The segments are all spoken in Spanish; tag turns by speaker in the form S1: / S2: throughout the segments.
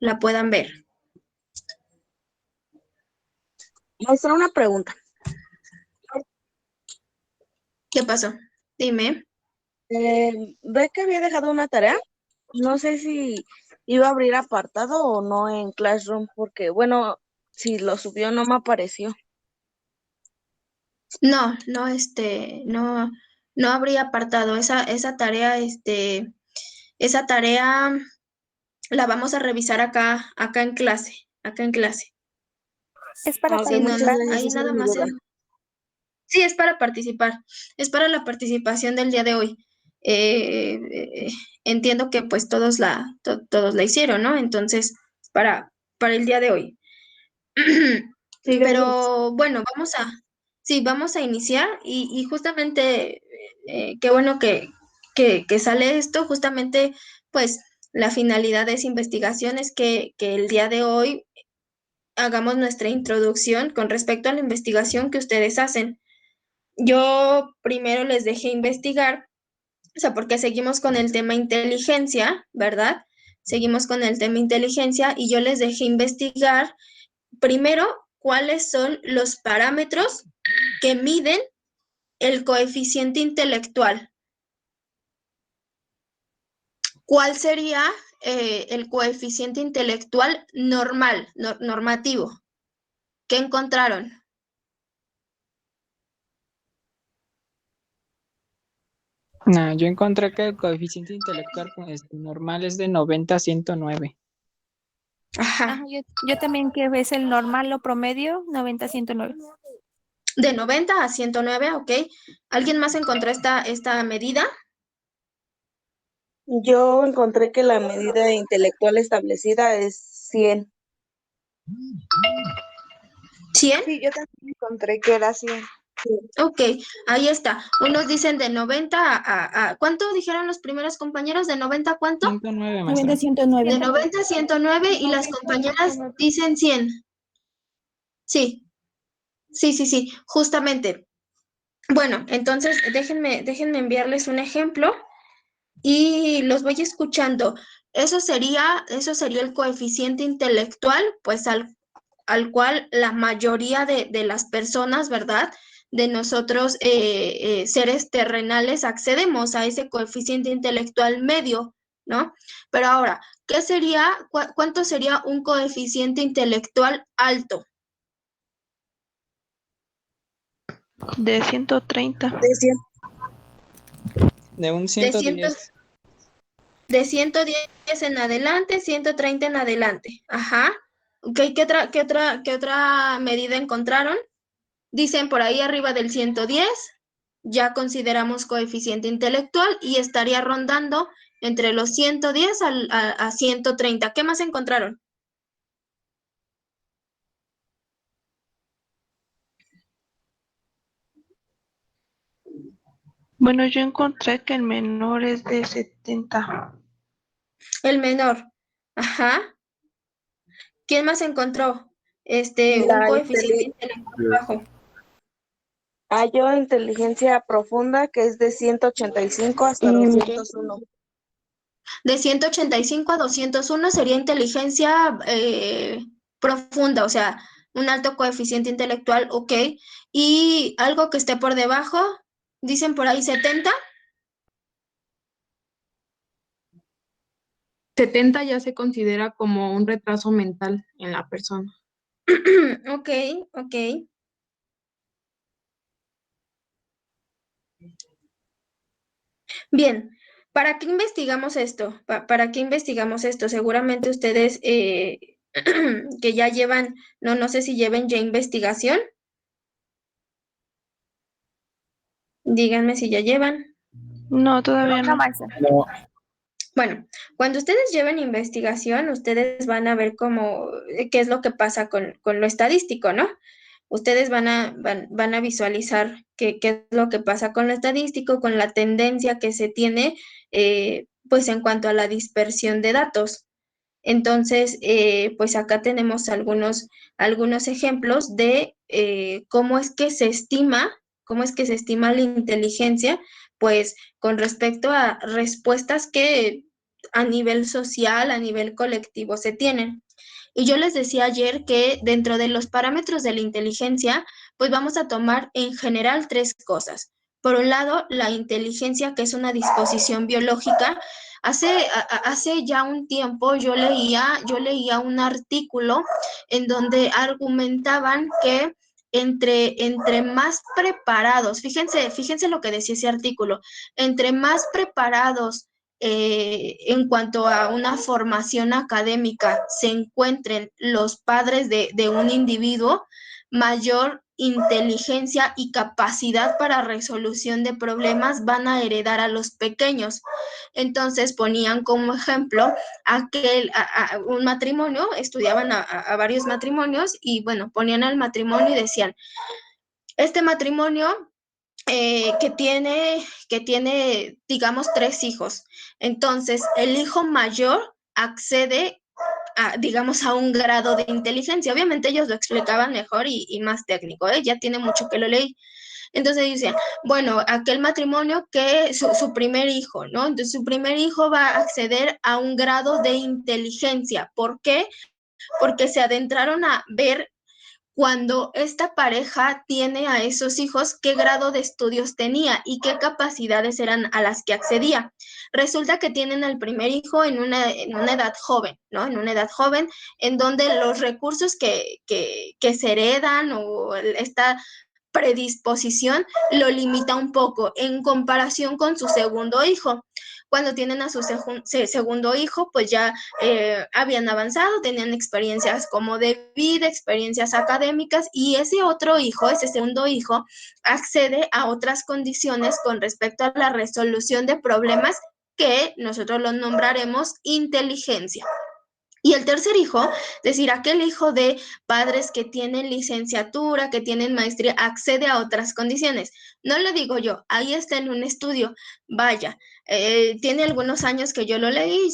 S1: la puedan ver.
S2: Maestra, una pregunta.
S1: ¿Qué pasó? Dime.
S2: ¿Ve que había dejado una tarea? No sé si iba a abrir apartado o no en Classroom, porque, bueno, si lo subió no me apareció.
S1: No, no, no, no habría apartado. Esa tarea la vamos a revisar acá en clase.
S3: Es para
S2: Ok,
S1: Sí, no,
S2: muchas
S1: no,
S2: gracias,
S1: ahí
S2: esa era
S1: nada
S2: mi
S1: más
S2: duda.
S1: sí, es para participar, es para la participación del día de hoy. Eh, eh, Entiendo que pues todos la hicieron, ¿no? Entonces, para el día de hoy.
S2: Sí, gracias.
S1: Pero bueno, sí, vamos a iniciar y justamente, qué bueno que sale esto, justamente, pues la finalidad de esa investigación es que el día de hoy hagamos nuestra introducción con respecto a la investigación que ustedes hacen. Yo primero les dejé investigar, o sea, porque seguimos con el tema inteligencia, ¿verdad? Seguimos con el tema inteligencia y yo les dejé investigar primero cuáles son los parámetros que miden el coeficiente intelectual. ¿Cuál sería el coeficiente intelectual normal, normativo? ¿Qué encontraron?
S4: No, yo encontré que el coeficiente intelectual normal es de 90 a 109.
S1: Ajá.
S3: Ajá, yo también que ves el normal o promedio, 90-109.
S1: De 90 a 109, ok. ¿Alguien más encontró esta medida?
S2: Yo encontré que la medida intelectual establecida es 100.
S1: ¿100?
S5: Sí, yo también encontré que era 100.
S1: Ok, ahí está. Unos dicen de 90 ¿cuánto dijeron los primeros compañeros? ¿De 90 a cuánto?
S4: 109, maestra.
S3: 90-109.
S1: De 90 a 109 y las compañeras dicen 100. Sí, sí, justamente. Bueno, entonces déjenme enviarles un ejemplo y los voy escuchando. Eso sería el coeficiente intelectual, pues al cual la mayoría de las personas, ¿verdad? De nosotros, seres terrenales, accedemos a ese coeficiente intelectual medio, ¿no? Pero ahora, ¿cuánto sería un coeficiente intelectual alto?
S5: De 130.
S2: De 100.
S4: De un
S1: De 100,
S4: 110.
S1: de 110 en adelante, 130 en adelante. Ajá. Ok, qué otra medida encontraron? Dicen por ahí arriba del 110, ya consideramos coeficiente intelectual y estaría rondando entre los 110 a 130. ¿Qué más encontraron?
S5: Bueno, yo encontré que el menor es de 70.
S1: El menor. Ajá. ¿Quién más encontró? Un
S2: La
S1: coeficiente intelectual bajo.
S2: Yo inteligencia profunda que es de 185 hasta 201.
S1: De 185 a 201 sería inteligencia profunda, o sea, un alto coeficiente intelectual, ok. Y algo que esté por debajo, dicen por ahí 70.
S6: 70 ya se considera como un retraso mental en la persona.
S1: Ok, ok. Bien, ¿para qué investigamos esto? ¿Para qué investigamos esto? Seguramente ustedes que ya llevan, no sé si lleven ya investigación. Díganme si ya llevan.
S5: No, todavía
S3: No,
S5: no.
S3: maestra.
S1: Bueno, cuando ustedes lleven investigación, ustedes van a ver qué es lo que pasa con lo estadístico, ¿no? Ustedes van a visualizar qué es lo que pasa con lo estadístico, con la tendencia que se tiene, pues en cuanto a la dispersión de datos. Entonces, pues acá tenemos algunos ejemplos de cómo es que se estima la inteligencia, pues con respecto a respuestas que a nivel social, a nivel colectivo se tienen. Y yo les decía ayer que dentro de los parámetros de la inteligencia, pues vamos a tomar en general tres cosas. Por un lado, la inteligencia, que es una disposición biológica. Hace ya un tiempo yo leía un artículo en donde argumentaban que entre más preparados, fíjense lo que decía ese artículo, entre más preparados en cuanto a una formación académica se encuentren los padres de un individuo, mayor inteligencia y capacidad para resolución de problemas van a heredar a los pequeños. Entonces ponían como ejemplo un matrimonio, estudiaban a varios matrimonios y bueno, ponían al matrimonio y decían, este matrimonio que tiene, digamos, 3 hijos. Entonces, el hijo mayor accede digamos, a un grado de inteligencia. Obviamente ellos lo explicaban mejor y más técnico, ¿eh? Ya tiene mucho que lo leí. Entonces decían, bueno, aquel matrimonio que su primer hijo, ¿no? Entonces su primer hijo va a acceder a un grado de inteligencia. ¿Por qué? Porque se adentraron a ver cuando esta pareja tiene a esos hijos, qué grado de estudios tenía y qué capacidades eran a las que accedía. Resulta que tienen al primer hijo en una edad joven, ¿no? En una edad joven, en donde los recursos que se heredan o esta predisposición lo limita un poco en comparación con su segundo hijo. Cuando tienen a su segundo hijo, pues ya habían avanzado, tenían experiencias como de vida, experiencias académicas, y ese otro hijo, ese segundo hijo, accede a otras condiciones con respecto a la resolución de problemas que nosotros los nombraremos inteligencia. Y el tercer hijo, es decir, aquel hijo de padres que tienen licenciatura, que tienen maestría, accede a otras condiciones. No lo digo yo, ahí está en un estudio. Vaya, tiene algunos años que yo lo leí,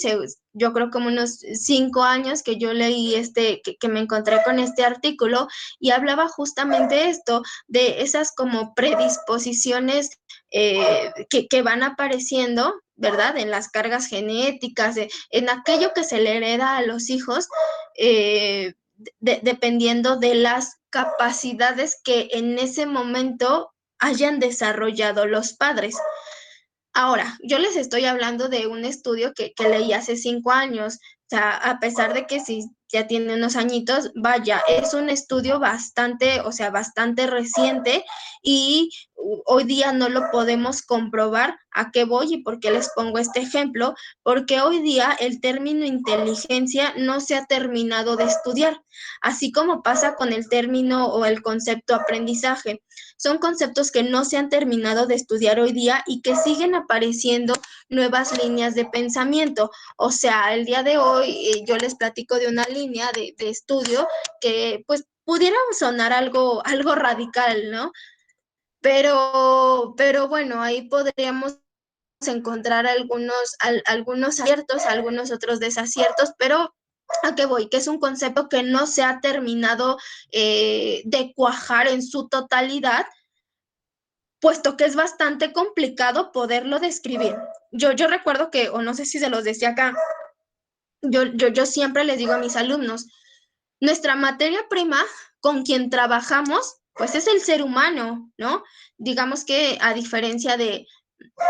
S1: yo creo como unos 5 años que yo leí que me encontré con este artículo y hablaba justamente esto, de esas como predisposiciones que van apareciendo, ¿verdad? En las cargas genéticas, en aquello que se le hereda a los hijos, dependiendo de las capacidades que en ese momento hayan desarrollado los padres. Ahora, yo les estoy hablando de un estudio que leí hace 5 años, o sea, a pesar de que sí ya tiene unos añitos, vaya, es un estudio bastante, o sea, bastante reciente y hoy día no lo podemos comprobar. ¿A qué voy y por qué les pongo este ejemplo? Porque hoy día el término inteligencia no se ha terminado de estudiar, así como pasa con el término o el concepto aprendizaje. Son conceptos que no se han terminado de estudiar hoy día y que siguen apareciendo nuevas líneas de pensamiento. O sea, el día de hoy yo les platico de una línea de estudio que pues pudiera sonar algo radical, ¿no? Pero bueno, ahí podríamos encontrar algunos aciertos, algunos otros desaciertos, pero ¿a qué voy? Que es un concepto que no se ha terminado de cuajar en su totalidad, puesto que es bastante complicado poderlo describir. Yo recuerdo que, o no sé si se los decía acá, yo siempre les digo a mis alumnos, nuestra materia prima con quien trabajamos, pues es el ser humano, ¿no? Digamos que a diferencia de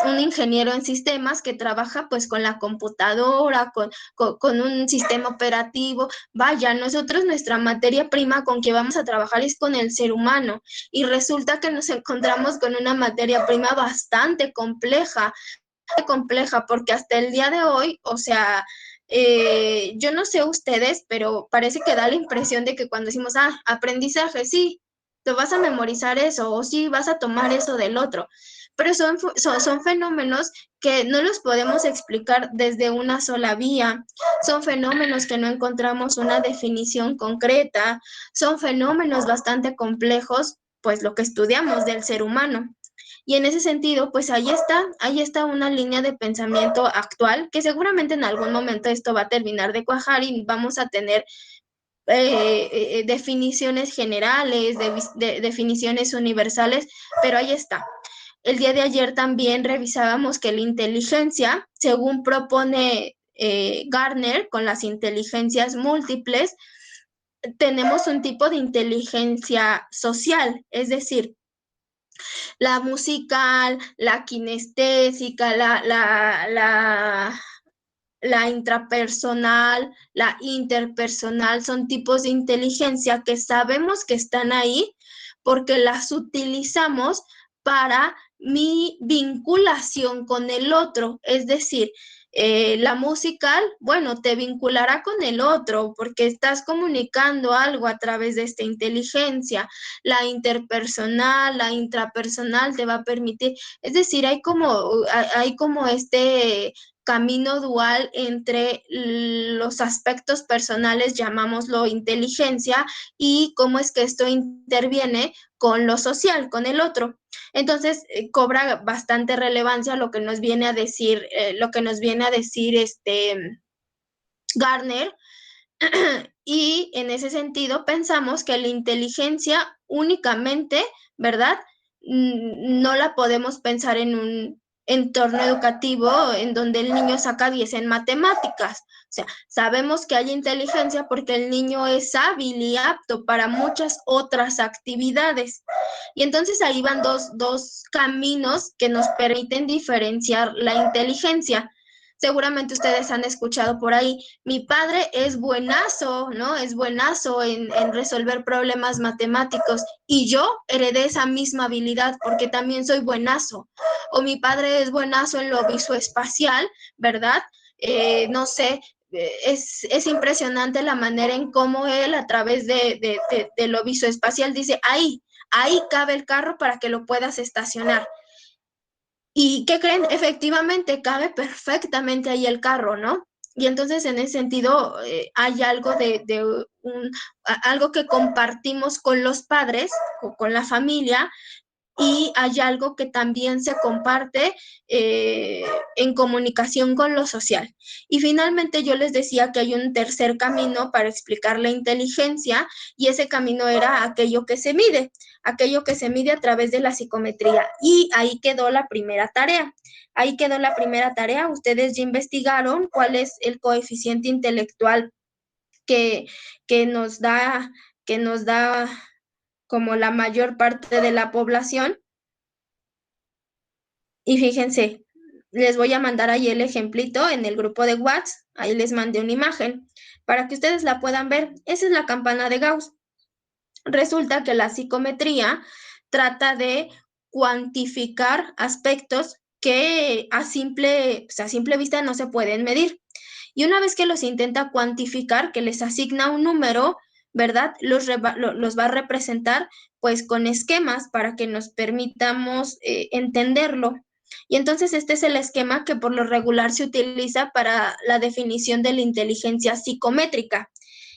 S1: un ingeniero en sistemas que trabaja pues con la computadora, con un sistema operativo. Vaya, nosotros nuestra materia prima con que vamos a trabajar es con el ser humano y resulta que nos encontramos con una materia prima bastante compleja porque hasta el día de hoy, o sea, yo no sé ustedes, pero parece que da la impresión de que cuando decimos, aprendizaje, sí, te vas a memorizar eso o sí, vas a tomar eso del otro, pero son fenómenos que no los podemos explicar desde una sola vía, son fenómenos que no encontramos una definición concreta, son fenómenos bastante complejos, pues lo que estudiamos del ser humano. Y en ese sentido, pues ahí está una línea de pensamiento actual que seguramente en algún momento esto va a terminar de cuajar y vamos a tener definiciones generales, definiciones universales, pero ahí está. El día de ayer también revisábamos que la inteligencia, según propone Gardner con las inteligencias múltiples, tenemos un tipo de inteligencia social, es decir, la musical, la kinestésica, la intrapersonal, la interpersonal, son tipos de inteligencia que sabemos que están ahí porque las utilizamos para mi vinculación con el otro. Es decir, la musical, bueno, te vinculará con el otro porque estás comunicando algo a través de esta inteligencia. La interpersonal, la intrapersonal te va a permitir, es decir, hay como este camino dual entre los aspectos personales, llamámoslo inteligencia, y cómo es que esto interviene con lo social, con el otro. Entonces, cobra bastante relevancia lo que nos viene a decir, Gardner, y en ese sentido pensamos que la inteligencia únicamente, ¿verdad? No la podemos pensar en un entorno educativo en donde el niño saca 10 en matemáticas. O sea, sabemos que hay inteligencia porque el niño es hábil y apto para muchas otras actividades. Y entonces ahí van dos caminos que nos permiten diferenciar la inteligencia. Seguramente ustedes han escuchado por ahí, mi padre es buenazo, ¿no? Es buenazo en resolver problemas matemáticos y yo heredé esa misma habilidad porque también soy buenazo. O mi padre es buenazo en lo visoespacial, ¿verdad? No sé, es impresionante la manera en cómo él a través de lo visoespacial dice, ahí cabe el carro para que lo puedas estacionar. ¿Y qué creen? Efectivamente, cabe perfectamente ahí el carro, ¿no? Y entonces en ese sentido hay algo algo que compartimos con los padres, con la familia, y hay algo que también se comparte en comunicación con lo social. Y finalmente yo les decía que hay un tercer camino para explicar la inteligencia y ese camino era aquello que se mide a través de la psicometría. Y ahí quedó la primera tarea. Ustedes ya investigaron cuál es el coeficiente intelectual que, que nos da, que nos da como la mayor parte de la población. Y fíjense, les voy a mandar ahí el ejemplito en el grupo de WhatsApp. Ahí les mandé una imagen para que ustedes la puedan ver. Esa es la campana de Gauss. Resulta que la psicometría trata de cuantificar aspectos que a simple vista no se pueden medir. Y una vez que los intenta cuantificar, que les asigna un número, ¿verdad? Los va a representar pues con esquemas para que nos permitamos entenderlo. Y entonces este es el esquema que por lo regular se utiliza para la definición de la inteligencia psicométrica.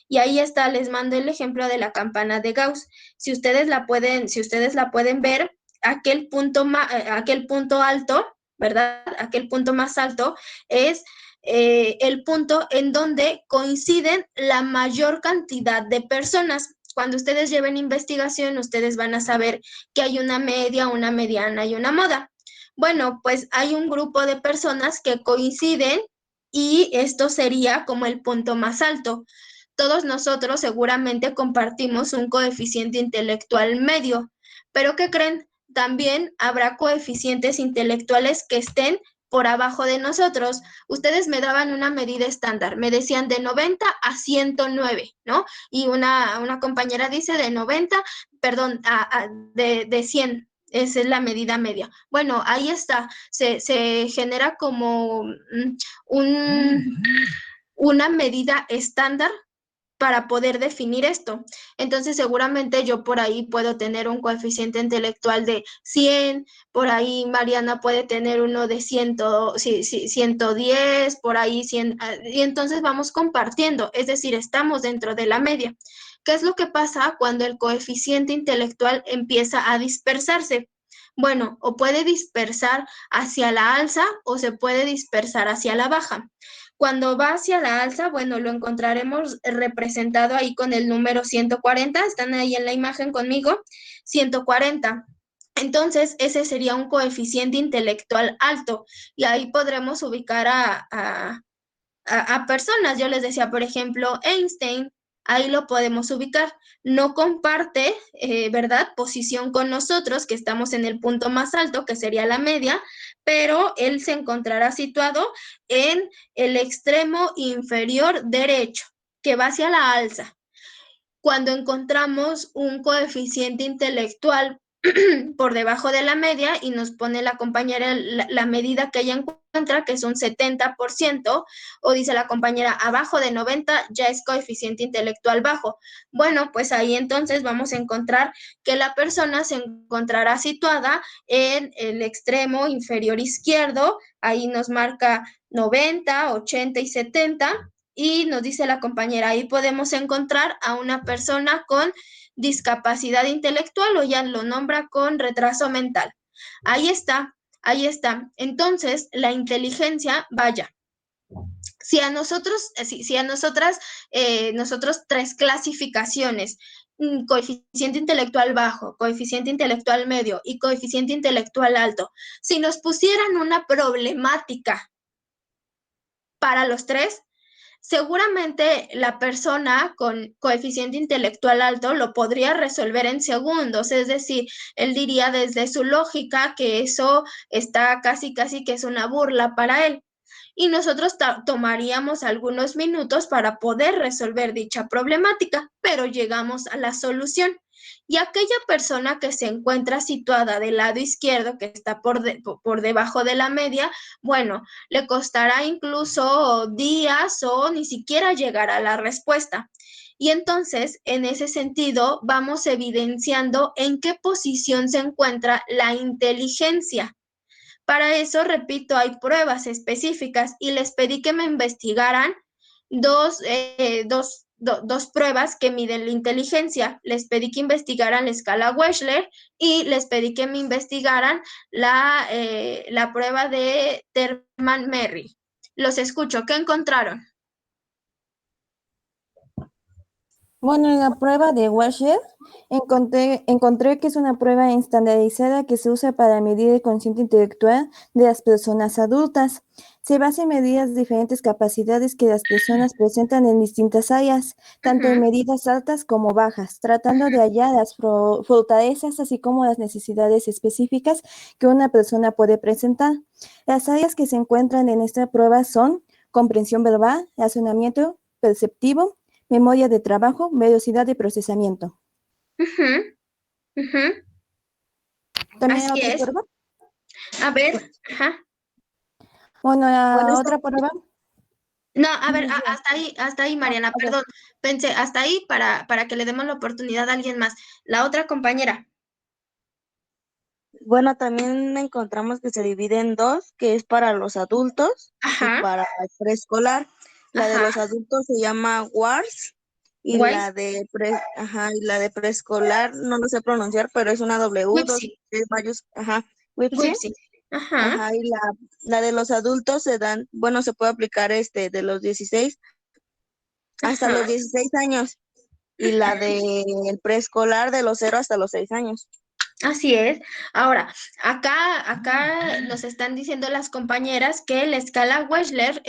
S1: Y ahí está, les mando el ejemplo de la campana de Gauss. Si ustedes la pueden ver, aquel punto alto, ¿verdad? Aquel punto más alto es el punto en donde coinciden la mayor cantidad de personas. Cuando ustedes lleven investigación, ustedes van a saber que hay una media, una mediana y una moda. Bueno, pues hay un grupo de personas que coinciden y esto sería como el punto más alto. Todos nosotros seguramente compartimos un coeficiente intelectual medio, pero ¿qué creen? También habrá coeficientes intelectuales que estén por abajo de nosotros. Ustedes me daban una medida estándar, me decían de 90 a 109, ¿no? Y una compañera dice de 90, perdón, de 100. Esa es la medida media. Bueno, ahí está. Se genera como una medida estándar para poder definir esto. Entonces, seguramente yo por ahí puedo tener un coeficiente intelectual de 100, por ahí Mariana puede tener uno de 110, por ahí 100, y entonces vamos compartiendo, es decir, estamos dentro de la media. ¿Qué es lo que pasa cuando el coeficiente intelectual empieza a dispersarse? Bueno, o puede dispersar hacia la alza o se puede dispersar hacia la baja. Cuando va hacia la alza, bueno, lo encontraremos representado ahí con el número 140. Están ahí en la imagen conmigo, 140. Entonces, ese sería un coeficiente intelectual alto y ahí podremos ubicar a a personas. Yo les decía, por ejemplo, Einstein, ahí lo podemos ubicar. No comparte, ¿verdad?, posición con nosotros, que estamos en el punto más alto, que sería la media, pero él se encontrará situado en el extremo inferior derecho, que va hacia la alza. Cuando encontramos un coeficiente intelectual por debajo de la media y nos pone la compañera la medida que ella encuentra, que es un 70%, o dice la compañera abajo de 90 ya es coeficiente intelectual bajo. Bueno, pues ahí entonces vamos a encontrar que la persona se encontrará situada en el extremo inferior izquierdo, ahí nos marca 90, 80 y 70, y nos dice la compañera, ahí podemos encontrar a una persona con discapacidad intelectual, o ya lo nombra con retraso mental. Ahí está, ahí está. Entonces, la inteligencia, vaya, si a nosotros, si a nosotras, nosotros 3 clasificaciones, coeficiente intelectual bajo, coeficiente intelectual medio y coeficiente intelectual alto, si nos pusieran una problemática para los 3, seguramente la persona con coeficiente intelectual alto lo podría resolver en segundos, es decir, él diría desde su lógica que eso está casi que es una burla para él. Y nosotros tomaríamos algunos minutos para poder resolver dicha problemática, pero llegamos a la solución. Y aquella persona que se encuentra situada del lado izquierdo, que está por debajo de la media, bueno, le costará incluso días o ni siquiera llegar a la respuesta. Y entonces, en ese sentido, vamos evidenciando en qué posición se encuentra la inteligencia. Para eso, repito, hay pruebas específicas y les pedí que me investigaran dos pruebas que miden la inteligencia. Les pedí que investigaran la escala Wechsler y les pedí que me investigaran la prueba de Terman-Merrill. Los escucho. ¿Qué encontraron?
S7: Bueno, en la prueba de Wechsler encontré que es una prueba estandarizada que se usa para medir el cociente intelectual de las personas adultas. Se basa en medidas de diferentes capacidades que las personas presentan en distintas áreas, tanto en medidas altas como bajas, tratando de hallar las fortalezas así como las necesidades específicas que una persona puede presentar. Las áreas que se encuentran en esta prueba son comprensión verbal, razonamiento perceptivo, memoria de trabajo, velocidad de procesamiento. ¿También
S1: Así
S7: otra
S1: es.
S7: prueba?
S1: A ver, ajá.
S7: Bueno, la
S2: Bueno,
S7: otra prueba.
S1: No, a ver, hasta ahí, Mariana,
S7: ok.
S1: perdón. Pensé, hasta ahí para que le demos la oportunidad a alguien más. La otra compañera.
S2: Bueno, también encontramos que se divide en 2, que es para los adultos y
S1: Ajá,
S2: para el preescolar. La de
S1: ajá.
S2: los adultos se llama WARS y
S1: Wise,
S2: y la de preescolar no lo sé pronunciar, pero es una W, dos,
S1: Wipsy,
S2: tres varios, WIPSI.
S1: Wipsy. Ajá,
S2: Y la de los adultos se puede aplicar de los 16 hasta
S1: ajá.
S2: los 16 años y la del preescolar de los 0 hasta los 6 años.
S1: Así es. Ahora, acá nos están diciendo las compañeras que la escala Wechsler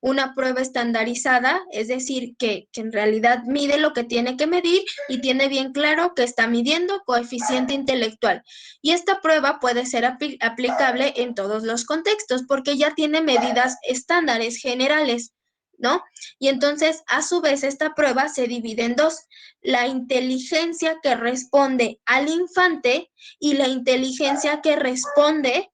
S1: una prueba estandarizada, es decir, que en realidad mide lo que tiene que medir y tiene bien claro que está midiendo coeficiente intelectual. Y esta prueba puede ser aplicable en todos los contextos porque ya tiene medidas estándares generales, ¿no? Y entonces, a su vez, esta prueba se divide en 2: la inteligencia que responde al infante y la inteligencia que responde,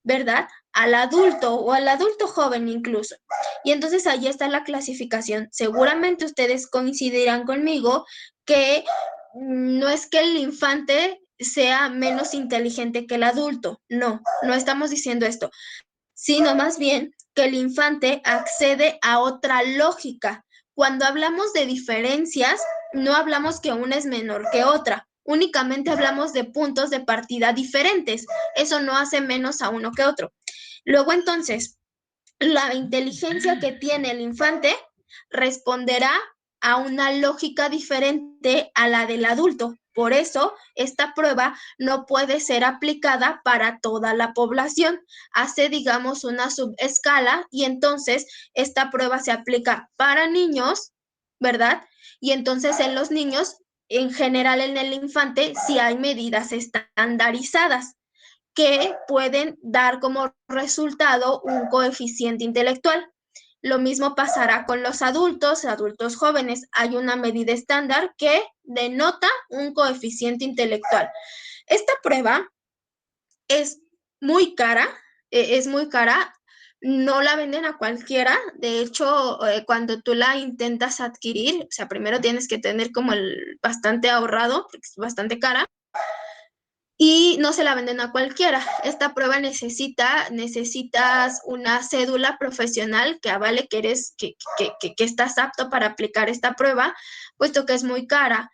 S1: ¿verdad?, al adulto o al adulto joven incluso. Y entonces ahí está la clasificación. Seguramente ustedes coincidirán conmigo que no es que el infante sea menos inteligente que el adulto. No, no estamos diciendo esto, sino más bien que el infante accede a otra lógica. Cuando hablamos de diferencias, no hablamos que una es menor que otra, únicamente hablamos de puntos de partida diferentes. Eso no hace menos a uno que otro. Luego entonces, la inteligencia que tiene el infante responderá a una lógica diferente a la del adulto. Por eso, esta prueba no puede ser aplicada para toda la población. Hace, digamos, una subescala y entonces esta prueba se aplica para niños, ¿verdad? Y entonces en los niños, en general en el infante, sí hay medidas estandarizadas que pueden dar como resultado un coeficiente intelectual. Lo mismo pasará con los adultos, adultos jóvenes. Hay una medida estándar que denota un coeficiente intelectual. Esta prueba es muy cara, es muy cara, no la venden a cualquiera. De hecho, cuando tú la intentas adquirir, o sea, primero tienes que tener como el bastante ahorrado, porque es bastante cara, y no se la venden a cualquiera. Esta prueba necesitas una cédula profesional que avale que eres, que estás apto para aplicar esta prueba, puesto que es muy cara.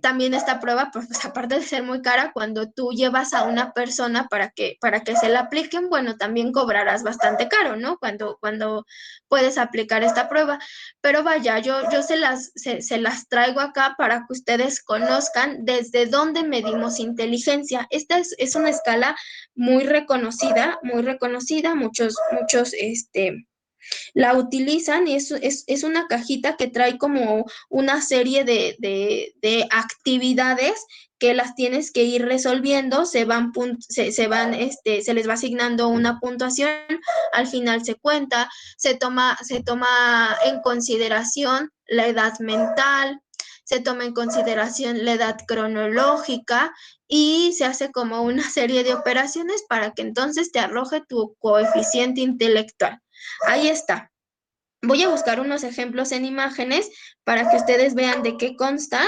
S1: También esta prueba, pues aparte de ser muy cara, cuando tú llevas a una persona para que se la apliquen, bueno, también cobrarás bastante caro, ¿no? Cuando puedes aplicar esta prueba. Pero vaya, yo se las traigo acá para que ustedes conozcan desde dónde medimos inteligencia. Esta es una escala muy reconocida, muchos, la utilizan y es una cajita que trae como una serie de actividades que las tienes que ir resolviendo, se les va asignando una puntuación, al final se cuenta, se toma en consideración la edad mental, se toma en consideración la edad cronológica y se hace como una serie de operaciones para que entonces te arroje tu coeficiente intelectual. Ahí está. Voy a buscar unos ejemplos en imágenes para que ustedes vean de qué consta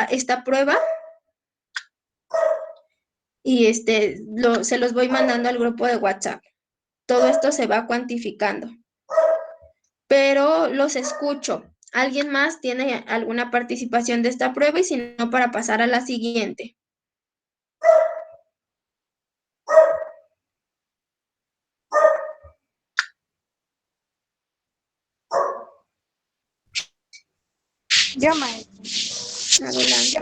S1: esta prueba y se los voy mandando al grupo de WhatsApp. Todo esto se va cuantificando, pero los escucho. ¿Alguien más tiene alguna participación de esta prueba? Y si no, para pasar a la siguiente.
S5: Yo, maestra.
S1: Adelante.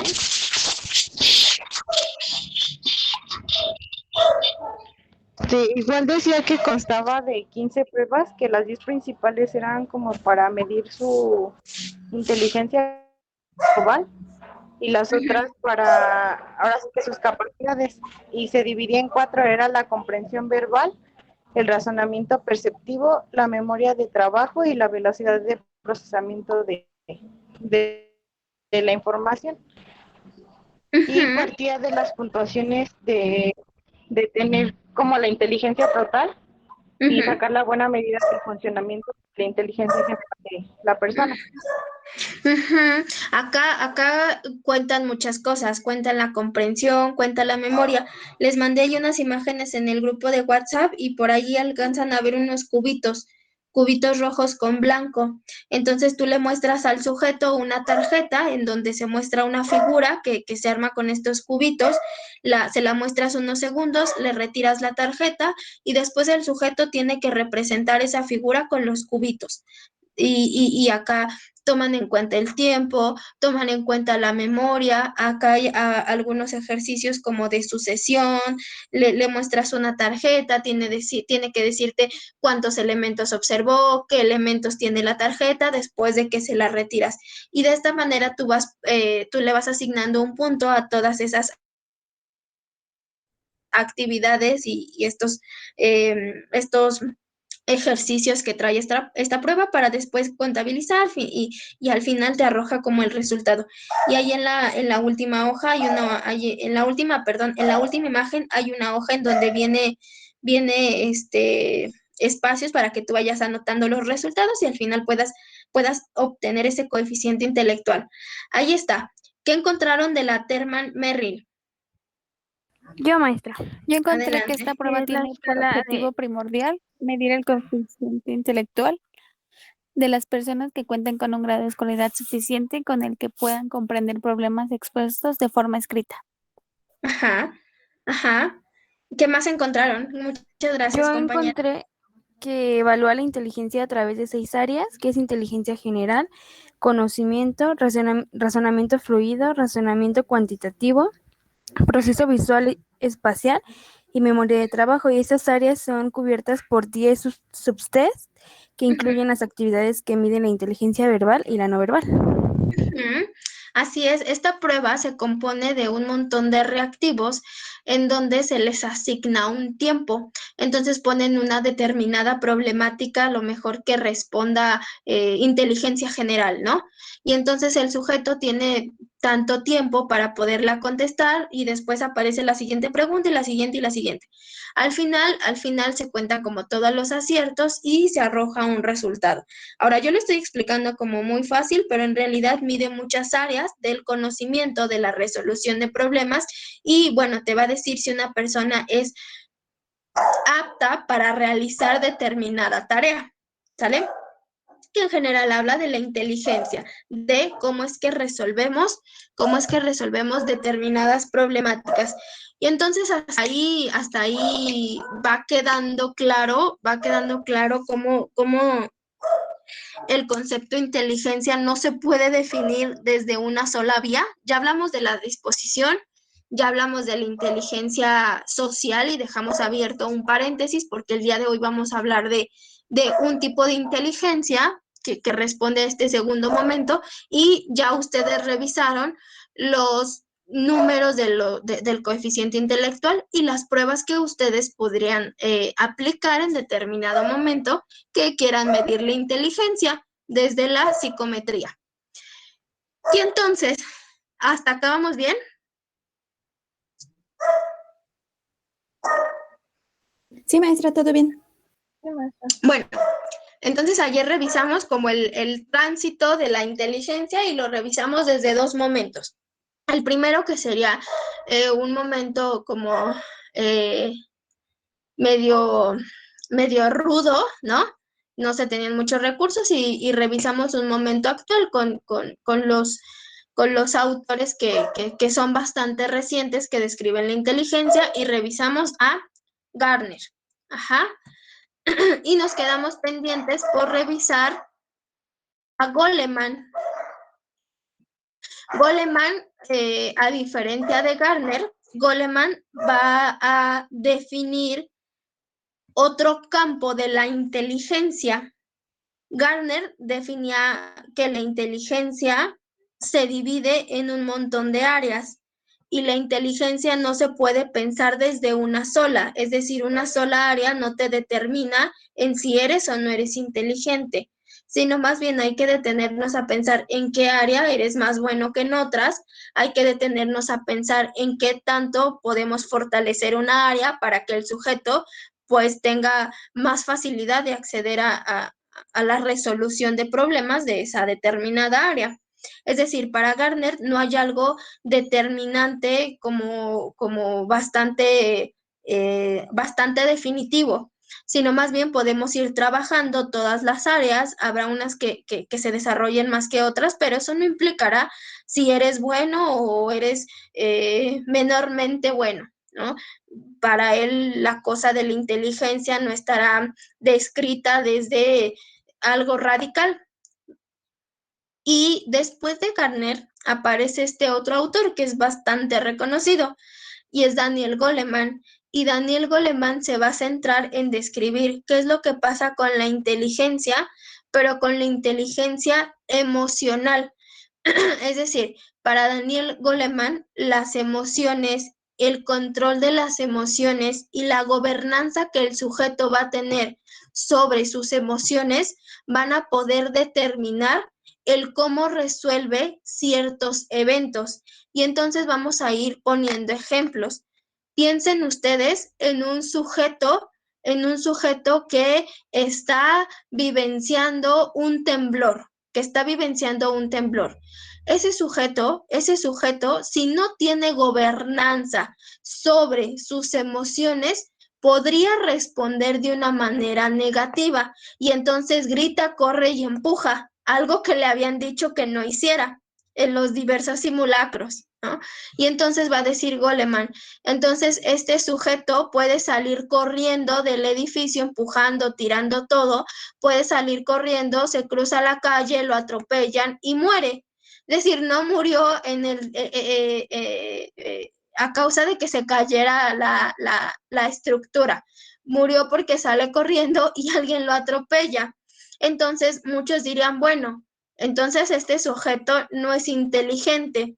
S8: Sí, igual decía que constaba de 15 pruebas, que las 10 principales eran como para medir su inteligencia global y las otras para, ahora sí que sus capacidades, y se dividía en 4, era la comprensión verbal, el razonamiento perceptivo, la memoria de trabajo y la velocidad de procesamiento de la información. Y partía de las puntuaciones de tener como la inteligencia total y sacar la buena medida del funcionamiento de la inteligencia de la persona.
S1: Acá cuentan muchas cosas, cuentan la comprensión, cuentan la memoria. Les mandé ahí unas imágenes en el grupo de WhatsApp y por allí alcanzan a ver unos cubitos rojos con blanco. Entonces tú le muestras al sujeto una tarjeta en donde se muestra una figura que se arma con estos cubitos, se la muestras unos segundos, le retiras la tarjeta y después el sujeto tiene que representar esa figura con los cubitos. Y acá toman en cuenta el tiempo, toman en cuenta la memoria. Acá hay algunos ejercicios como de sucesión, le muestras una tarjeta, tiene que decirte cuántos elementos observó, qué elementos tiene la tarjeta después de que se la retiras. Y de esta manera tú le vas asignando un punto a todas esas actividades y estos ejercicios que trae esta prueba para después contabilizar y al final te arroja como el resultado. Y ahí en la última hoja en la última imagen hay una hoja en donde viene espacios para que tú vayas anotando los resultados y al final puedas obtener ese coeficiente intelectual. Ahí está. ¿Qué encontraron de la Terman-Merrill?
S3: Yo, maestra. Yo encontré
S1: Adelante.
S3: que esta prueba
S5: Es la
S3: tiene por
S5: escala
S3: objetivo primordial medir el coeficiente intelectual de las personas que cuenten con un grado de escolaridad suficiente con el que puedan comprender problemas expuestos de forma escrita.
S1: Ajá. ¿Qué más encontraron? Muchas gracias,
S3: Yo
S1: compañera.
S3: encontré que evalúa la inteligencia a través de 6 áreas, que es inteligencia general, conocimiento, razonamiento fluido, razonamiento cuantitativo, proceso visual espacial y memoria de trabajo. Y estas áreas son cubiertas por 10 subtests que incluyen las actividades que miden la inteligencia verbal y la no verbal.
S1: Así es, esta prueba se compone de un montón de reactivos en donde se les asigna un tiempo. Entonces ponen una determinada problemática, a lo mejor que responda inteligencia general, ¿no? Y entonces el sujeto tiene tanto tiempo para poderla contestar y después aparece la siguiente pregunta y la siguiente y la siguiente. Al final se cuentan como todos los aciertos y se arroja un resultado. Ahora, yo lo estoy explicando como muy fácil, pero en realidad mide muchas áreas del conocimiento, de la resolución de problemas y, bueno, te va a decir si una persona es apta para realizar determinada tarea, ¿sale? Que en general habla de la inteligencia, de cómo es que resolvemos determinadas problemáticas. Y entonces hasta ahí va quedando claro cómo el concepto de inteligencia no se puede definir desde una sola vía. Ya hablamos de la disposición, ya hablamos de la inteligencia social y dejamos abierto un paréntesis porque el día de hoy vamos a hablar de un tipo de inteligencia que responde a este segundo momento y ya ustedes revisaron los números del coeficiente intelectual y las pruebas que ustedes podrían aplicar en determinado momento que quieran medir la inteligencia desde la psicometría. Y entonces, ¿hasta acá vamos bien?
S7: Sí, maestra, todo bien.
S1: Bueno, entonces ayer revisamos como el tránsito de la inteligencia y lo revisamos desde dos momentos. El primero que sería un momento como medio rudo, ¿no? No se tenían muchos recursos y revisamos un momento actual con los autores que son bastante recientes que describen la inteligencia y revisamos a Gardner. Ajá. Y nos quedamos pendientes por revisar a Goleman. Goleman, a diferencia de Gardner, Goleman va a definir otro campo de la inteligencia. Gardner definía que la inteligencia se divide en un montón de áreas y la inteligencia no se puede pensar desde una sola, es decir, una sola área no te determina en si eres o no eres inteligente, sino más bien hay que detenernos a pensar en qué área eres más bueno que en otras, hay que detenernos a pensar en qué tanto podemos fortalecer una área para que el sujeto pues tenga más facilidad de acceder a la resolución de problemas de esa determinada área. Es decir, para Gardner no hay algo determinante como bastante definitivo, sino más bien podemos ir trabajando todas las áreas, habrá unas que se desarrollen más que otras, pero eso no implicará si eres bueno o eres menormente bueno, ¿no? Para él la cosa de la inteligencia no estará descrita desde algo radical. Y después de Gardner aparece este otro autor que es bastante reconocido y es Daniel Goleman. Y Daniel Goleman se va a centrar en describir qué es lo que pasa con la inteligencia, pero con la inteligencia emocional. Es decir, para Daniel Goleman, las emociones, el control de las emociones y la gobernanza que el sujeto va a tener sobre sus emociones van a poder determinar el cómo resuelve ciertos eventos. Y entonces vamos a ir poniendo ejemplos. Piensen ustedes en un sujeto que está vivenciando un temblor, Ese sujeto, si no tiene gobernanza sobre sus emociones, podría responder de una manera negativa y entonces grita, corre y empuja, algo que le habían dicho que no hiciera. en los diversos simulacros, ¿no? Y entonces va a decir Goleman, entonces este sujeto puede salir corriendo del edificio, empujando, tirando todo, puede salir corriendo, se cruza la calle, lo atropellan y muere. Es decir, no murió a causa de que se cayera la estructura, murió porque sale corriendo y alguien lo atropella. Entonces muchos dirían, bueno, entonces este sujeto no es inteligente.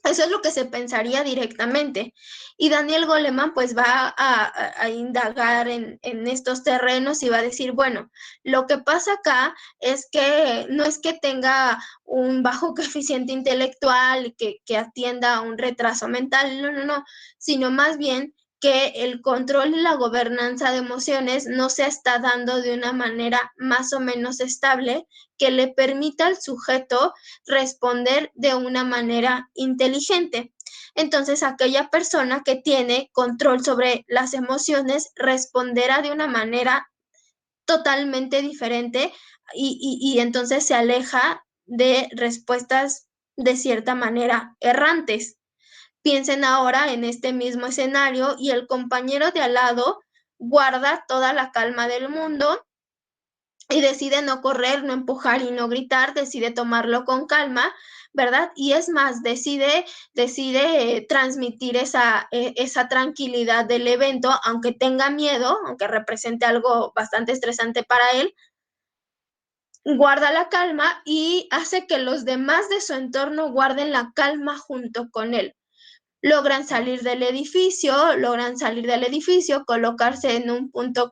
S1: Eso es lo que se pensaría directamente. Y Daniel Goleman pues va a indagar en estos terrenos y va a decir, bueno, lo que pasa acá es que no es que tenga un bajo coeficiente intelectual que atienda a un retraso mental, no, sino más bien que el control y la gobernanza de emociones no se está dando de una manera más o menos estable que le permita al sujeto responder de una manera inteligente. Entonces, aquella persona que tiene control sobre las emociones responderá de una manera totalmente diferente y entonces se aleja de respuestas de cierta manera errantes. Piensen ahora en este mismo escenario y el compañero de al lado guarda toda la calma del mundo y decide no correr, no empujar y no gritar, decide tomarlo con calma, ¿verdad? Y es más, decide transmitir esa tranquilidad del evento, aunque tenga miedo, aunque represente algo bastante estresante para él, guarda la calma y hace que los demás de su entorno guarden la calma junto con él. Logran salir del edificio, colocarse en un punto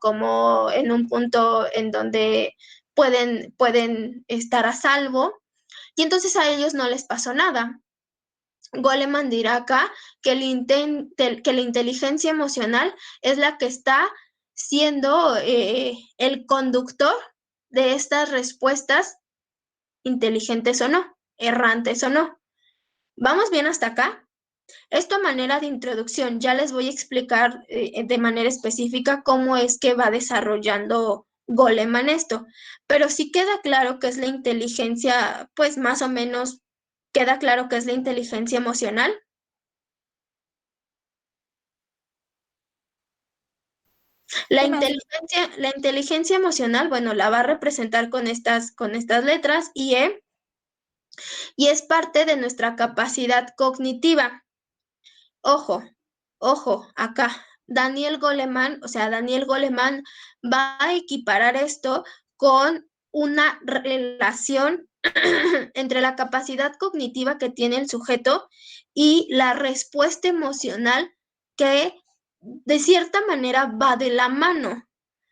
S1: en donde pueden estar a salvo, y entonces a ellos no les pasó nada. Goleman dirá acá que la inteligencia emocional es la que está siendo el conductor de estas respuestas, inteligentes o no, errantes o no. ¿Vamos bien hasta acá? Esto a manera de introducción, ya les voy a explicar de manera específica cómo es que va desarrollando Goleman esto, pero sí queda claro que es la inteligencia, pues más o menos queda claro que es la inteligencia emocional. La
S7: Sí, maestra.
S1: inteligencia emocional, bueno, la va a representar con estas letras IE y es parte de nuestra capacidad cognitiva. Ojo, acá. Daniel Goleman va a equiparar esto con una relación entre la capacidad cognitiva que tiene el sujeto y la respuesta emocional que de cierta manera va de la mano,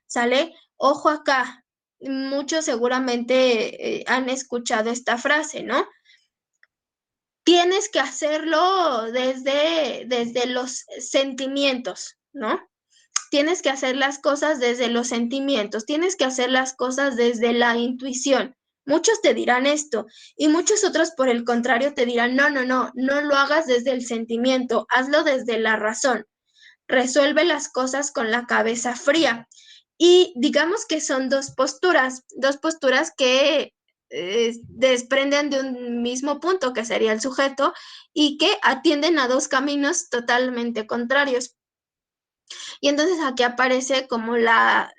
S1: ¿sale? Ojo acá, muchos seguramente han escuchado esta frase, ¿no? Tienes que hacerlo desde los sentimientos, ¿no? Tienes que hacer las cosas desde los sentimientos, tienes que hacer las cosas desde la intuición. Muchos te dirán esto y muchos otros por el contrario te dirán, no lo hagas desde el sentimiento, hazlo desde la razón. Resuelve las cosas con la cabeza fría. Y digamos que son dos posturas que desprenden de un mismo punto, que sería el sujeto, y que atienden a dos caminos totalmente contrarios. Y entonces aquí aparece como la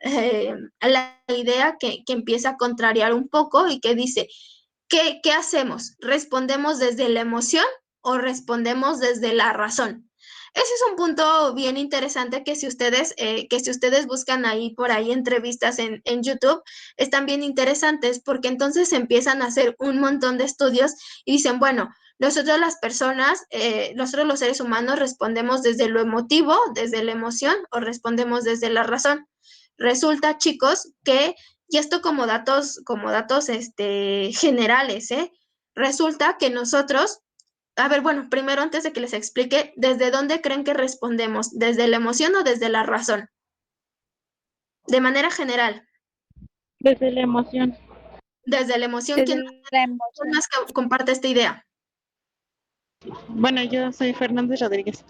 S1: idea que empieza a contrariar un poco y que dice, ¿qué hacemos? ¿Respondemos desde la emoción o respondemos desde la razón? Ese es un punto bien interesante que si ustedes buscan ahí por ahí entrevistas en YouTube, están bien interesantes porque entonces empiezan a hacer un montón de estudios y dicen, bueno, nosotros las personas, nosotros los seres humanos respondemos desde lo emotivo, desde la emoción o respondemos desde la razón. Resulta, chicos, que, y esto como datos generales, resulta que nosotros, a ver, bueno, primero antes de que les explique, ¿desde dónde creen que respondemos? ¿Desde la emoción o desde la razón? De manera general,
S8: Desde la emoción.
S1: desde la emoción,
S2: Desde
S1: ¿quién
S2: la emoción.
S1: más comparte esta idea?
S8: Bueno, yo soy Fernández Rodríguez.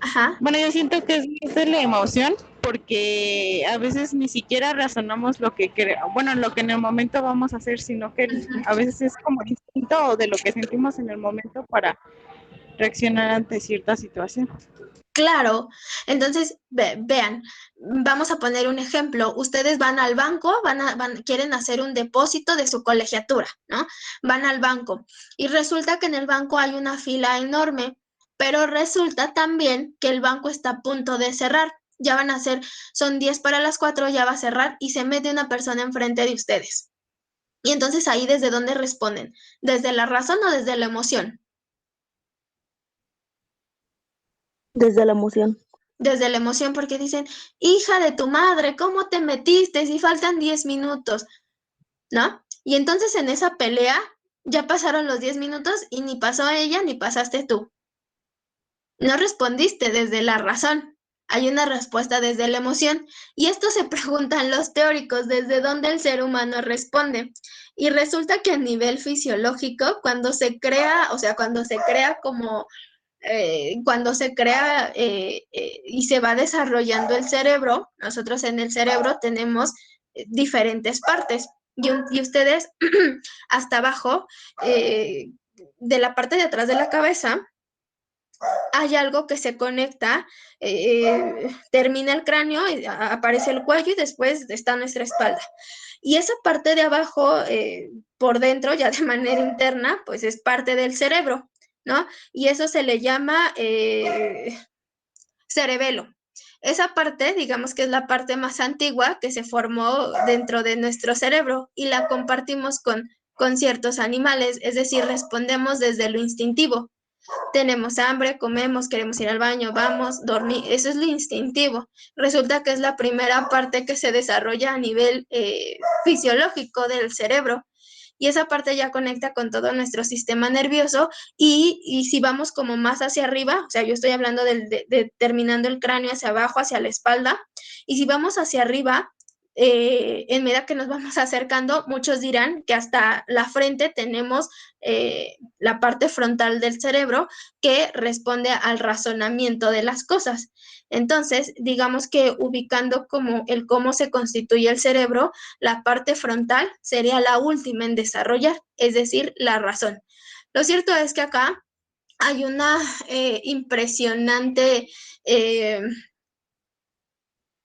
S1: Ajá.
S8: Bueno, yo siento que es más de la emoción porque a veces ni siquiera razonamos lo que bueno, lo que en el momento vamos a hacer, sino que a veces es como instinto o de lo que sentimos en el momento para reaccionar ante cierta situación.
S1: Claro, entonces vean, vamos a poner un ejemplo. Ustedes van al banco, quieren hacer un depósito de su colegiatura, ¿no? Van al banco y resulta que en el banco hay una fila enorme, pero resulta también que el banco está a punto de cerrar. Ya van a ser, son 10 para las 4, ya va a cerrar y se mete una persona enfrente de ustedes. Y entonces ahí desde dónde responden, ¿desde la razón o desde la emoción?
S2: Desde la emoción.
S1: Desde la emoción porque dicen, hija de tu madre, ¿cómo te metiste si faltan 10 minutos? ¿No? Y entonces en esa pelea ya pasaron los 10 minutos y ni pasó ella ni pasaste tú. No respondiste desde la razón. Hay una respuesta desde la emoción. Y esto se preguntan los teóricos, ¿desde dónde el ser humano responde? Y resulta que a nivel fisiológico, cuando se crea, o sea, cuando se crea como cuando se crea y se va desarrollando el cerebro, nosotros en el cerebro tenemos diferentes partes y ustedes hasta abajo, de la parte de atrás de la cabeza, hay algo que se conecta, termina el cráneo, aparece el cuello y después está nuestra espalda. Y esa parte de abajo, por dentro, ya de manera interna, pues es parte del cerebro, ¿no? Y eso se le llama cerebelo. Esa parte, digamos que es la parte más antigua que se formó dentro de nuestro cerebro y la compartimos con ciertos animales, es decir, respondemos desde lo instintivo. Tenemos hambre, comemos, queremos ir al baño, vamos, dormir, eso es lo instintivo. Resulta que es la primera parte que se desarrolla a nivel fisiológico del cerebro y esa parte ya conecta con todo nuestro sistema nervioso y si vamos como más hacia arriba, o sea, yo estoy hablando de terminando el cráneo hacia abajo, hacia la espalda, y si vamos hacia arriba, en medida que nos vamos acercando, muchos dirán que hasta la frente tenemos la parte frontal del cerebro que responde al razonamiento de las cosas. Entonces, digamos que ubicando como el cómo se constituye el cerebro, la parte frontal sería la última en desarrollar, es decir, la razón. Lo cierto es que acá hay una impresionante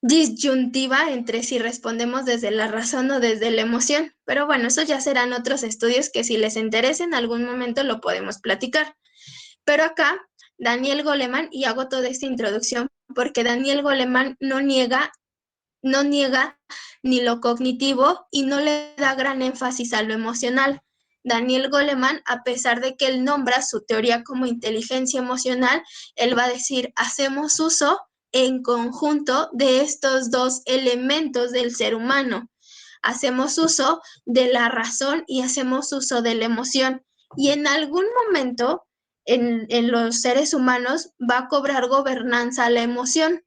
S1: disyuntiva entre si respondemos desde la razón o desde la emoción. Pero bueno, eso ya serán otros estudios que si les interesa en algún momento lo podemos platicar. Pero acá, Daniel Goleman, y hago toda esta introducción porque Daniel Goleman no niega ni lo cognitivo y no le da gran énfasis a lo emocional. Daniel Goleman, a pesar de que él nombra su teoría como inteligencia emocional, él va a decir, hacemos uso en conjunto de estos dos elementos del ser humano. Hacemos uso de la razón y hacemos uso de la emoción. Y en algún momento en los seres humanos va a cobrar gobernanza a la emoción,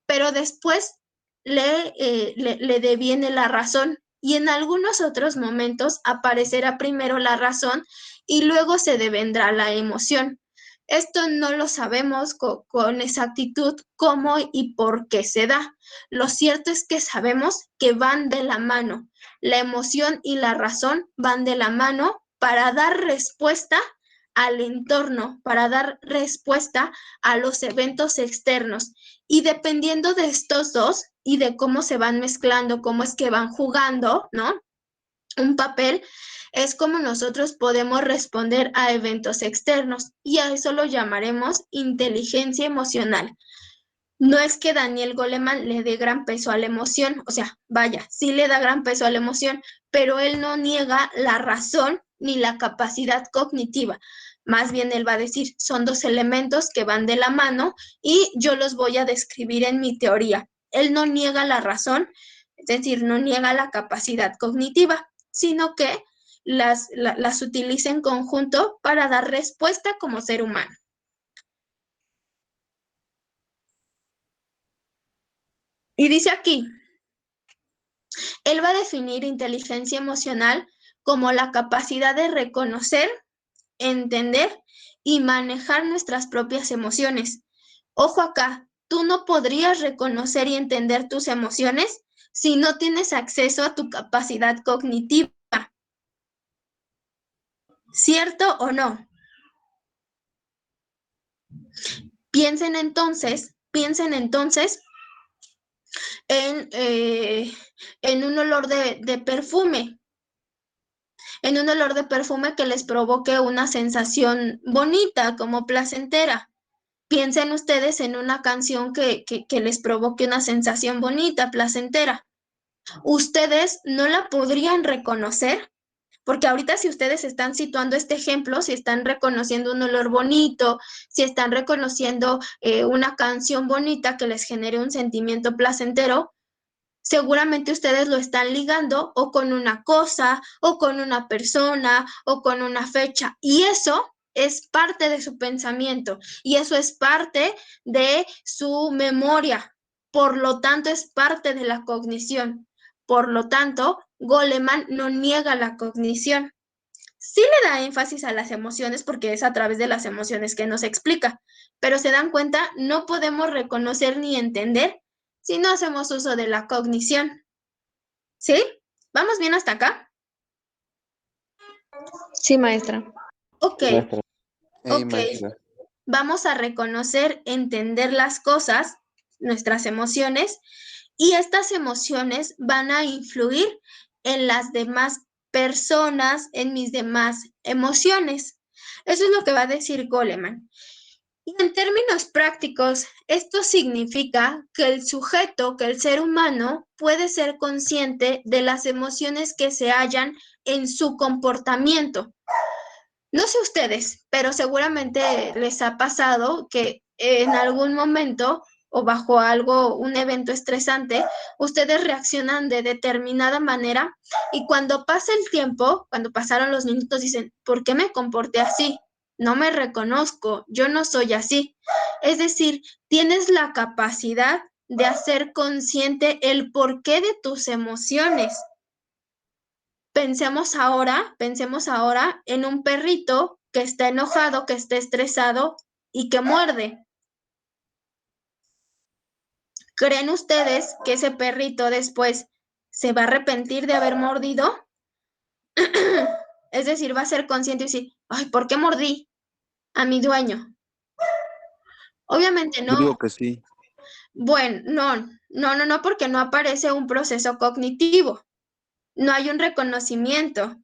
S1: pero después le deviene la razón y en algunos otros momentos aparecerá primero la razón y luego se devendrá la emoción. Esto no lo sabemos con exactitud cómo y por qué se da. Lo cierto es que sabemos que van de la mano. La emoción y la razón van de la mano para dar respuesta al entorno, para dar respuesta a los eventos externos. Y dependiendo de estos dos y de cómo se van mezclando, cómo es que van jugando, ¿no? Un papel, es como nosotros podemos responder a eventos externos y a eso lo llamaremos inteligencia emocional. No es que Daniel Goleman le dé gran peso a la emoción, o sea, vaya, sí le da gran peso a la emoción, pero él no niega la razón ni la capacidad cognitiva. Más bien él va a decir, son dos elementos que van de la mano y yo los voy a describir en mi teoría. Él no niega la razón, es decir, no niega la capacidad cognitiva, sino que las utiliza en conjunto para dar respuesta como ser humano. Y dice aquí, él va a definir inteligencia emocional como la capacidad de reconocer, entender y manejar nuestras propias emociones. Ojo acá, tú no podrías reconocer y entender tus emociones si no tienes acceso a tu capacidad cognitiva. ¿Cierto o no? Piensen entonces en un olor de perfume, en un olor de perfume que les provoque una sensación bonita, como placentera. Piensen ustedes en una canción que les provoque una sensación bonita, placentera. Ustedes no la podrían reconocer, porque ahorita si ustedes están situando este ejemplo, si están reconociendo un olor bonito, si están reconociendo una canción bonita que les genere un sentimiento placentero, seguramente ustedes lo están ligando o con una cosa, o con una persona, o con una fecha. Y eso es parte de su pensamiento y eso es parte de su memoria. Por lo tanto, es parte de la cognición. Por lo tanto, Goleman no niega la cognición. Sí le da énfasis a las emociones porque es a través de las emociones que nos explica, pero se dan cuenta, no podemos reconocer ni entender si no hacemos uso de la cognición. ¿Sí? ¿Vamos bien hasta acá?
S8: Sí, maestra.
S1: Ok,
S9: Maestra. Hey,
S1: ok.
S9: maestra.
S1: Vamos a reconocer, entender las cosas, nuestras emociones, y estas emociones van a influir en las demás personas, en mis demás emociones. Eso es lo que va a decir Goleman. Y en términos prácticos, esto significa que el sujeto, que el ser humano, puede ser consciente de las emociones que se hallan en su comportamiento. No sé ustedes, pero seguramente les ha pasado que en algún momento o bajo un evento estresante, ustedes reaccionan de determinada manera y cuando pasa el tiempo, cuando pasaron los minutos, dicen, ¿por qué me comporté así? No me reconozco, yo no soy así. Es decir, tienes la capacidad de hacer consciente el porqué de tus emociones. Pensemos ahora en un perrito que está enojado, que está estresado y que muerde. ¿Creen ustedes que ese perrito después se va a arrepentir de haber mordido? Es decir, va a ser consciente y decir, ay, ¿por qué mordí a mi dueño? Obviamente
S9: Yo
S1: no.
S9: digo que sí.
S1: Bueno, no, porque no aparece un proceso cognitivo. No hay un reconocimiento.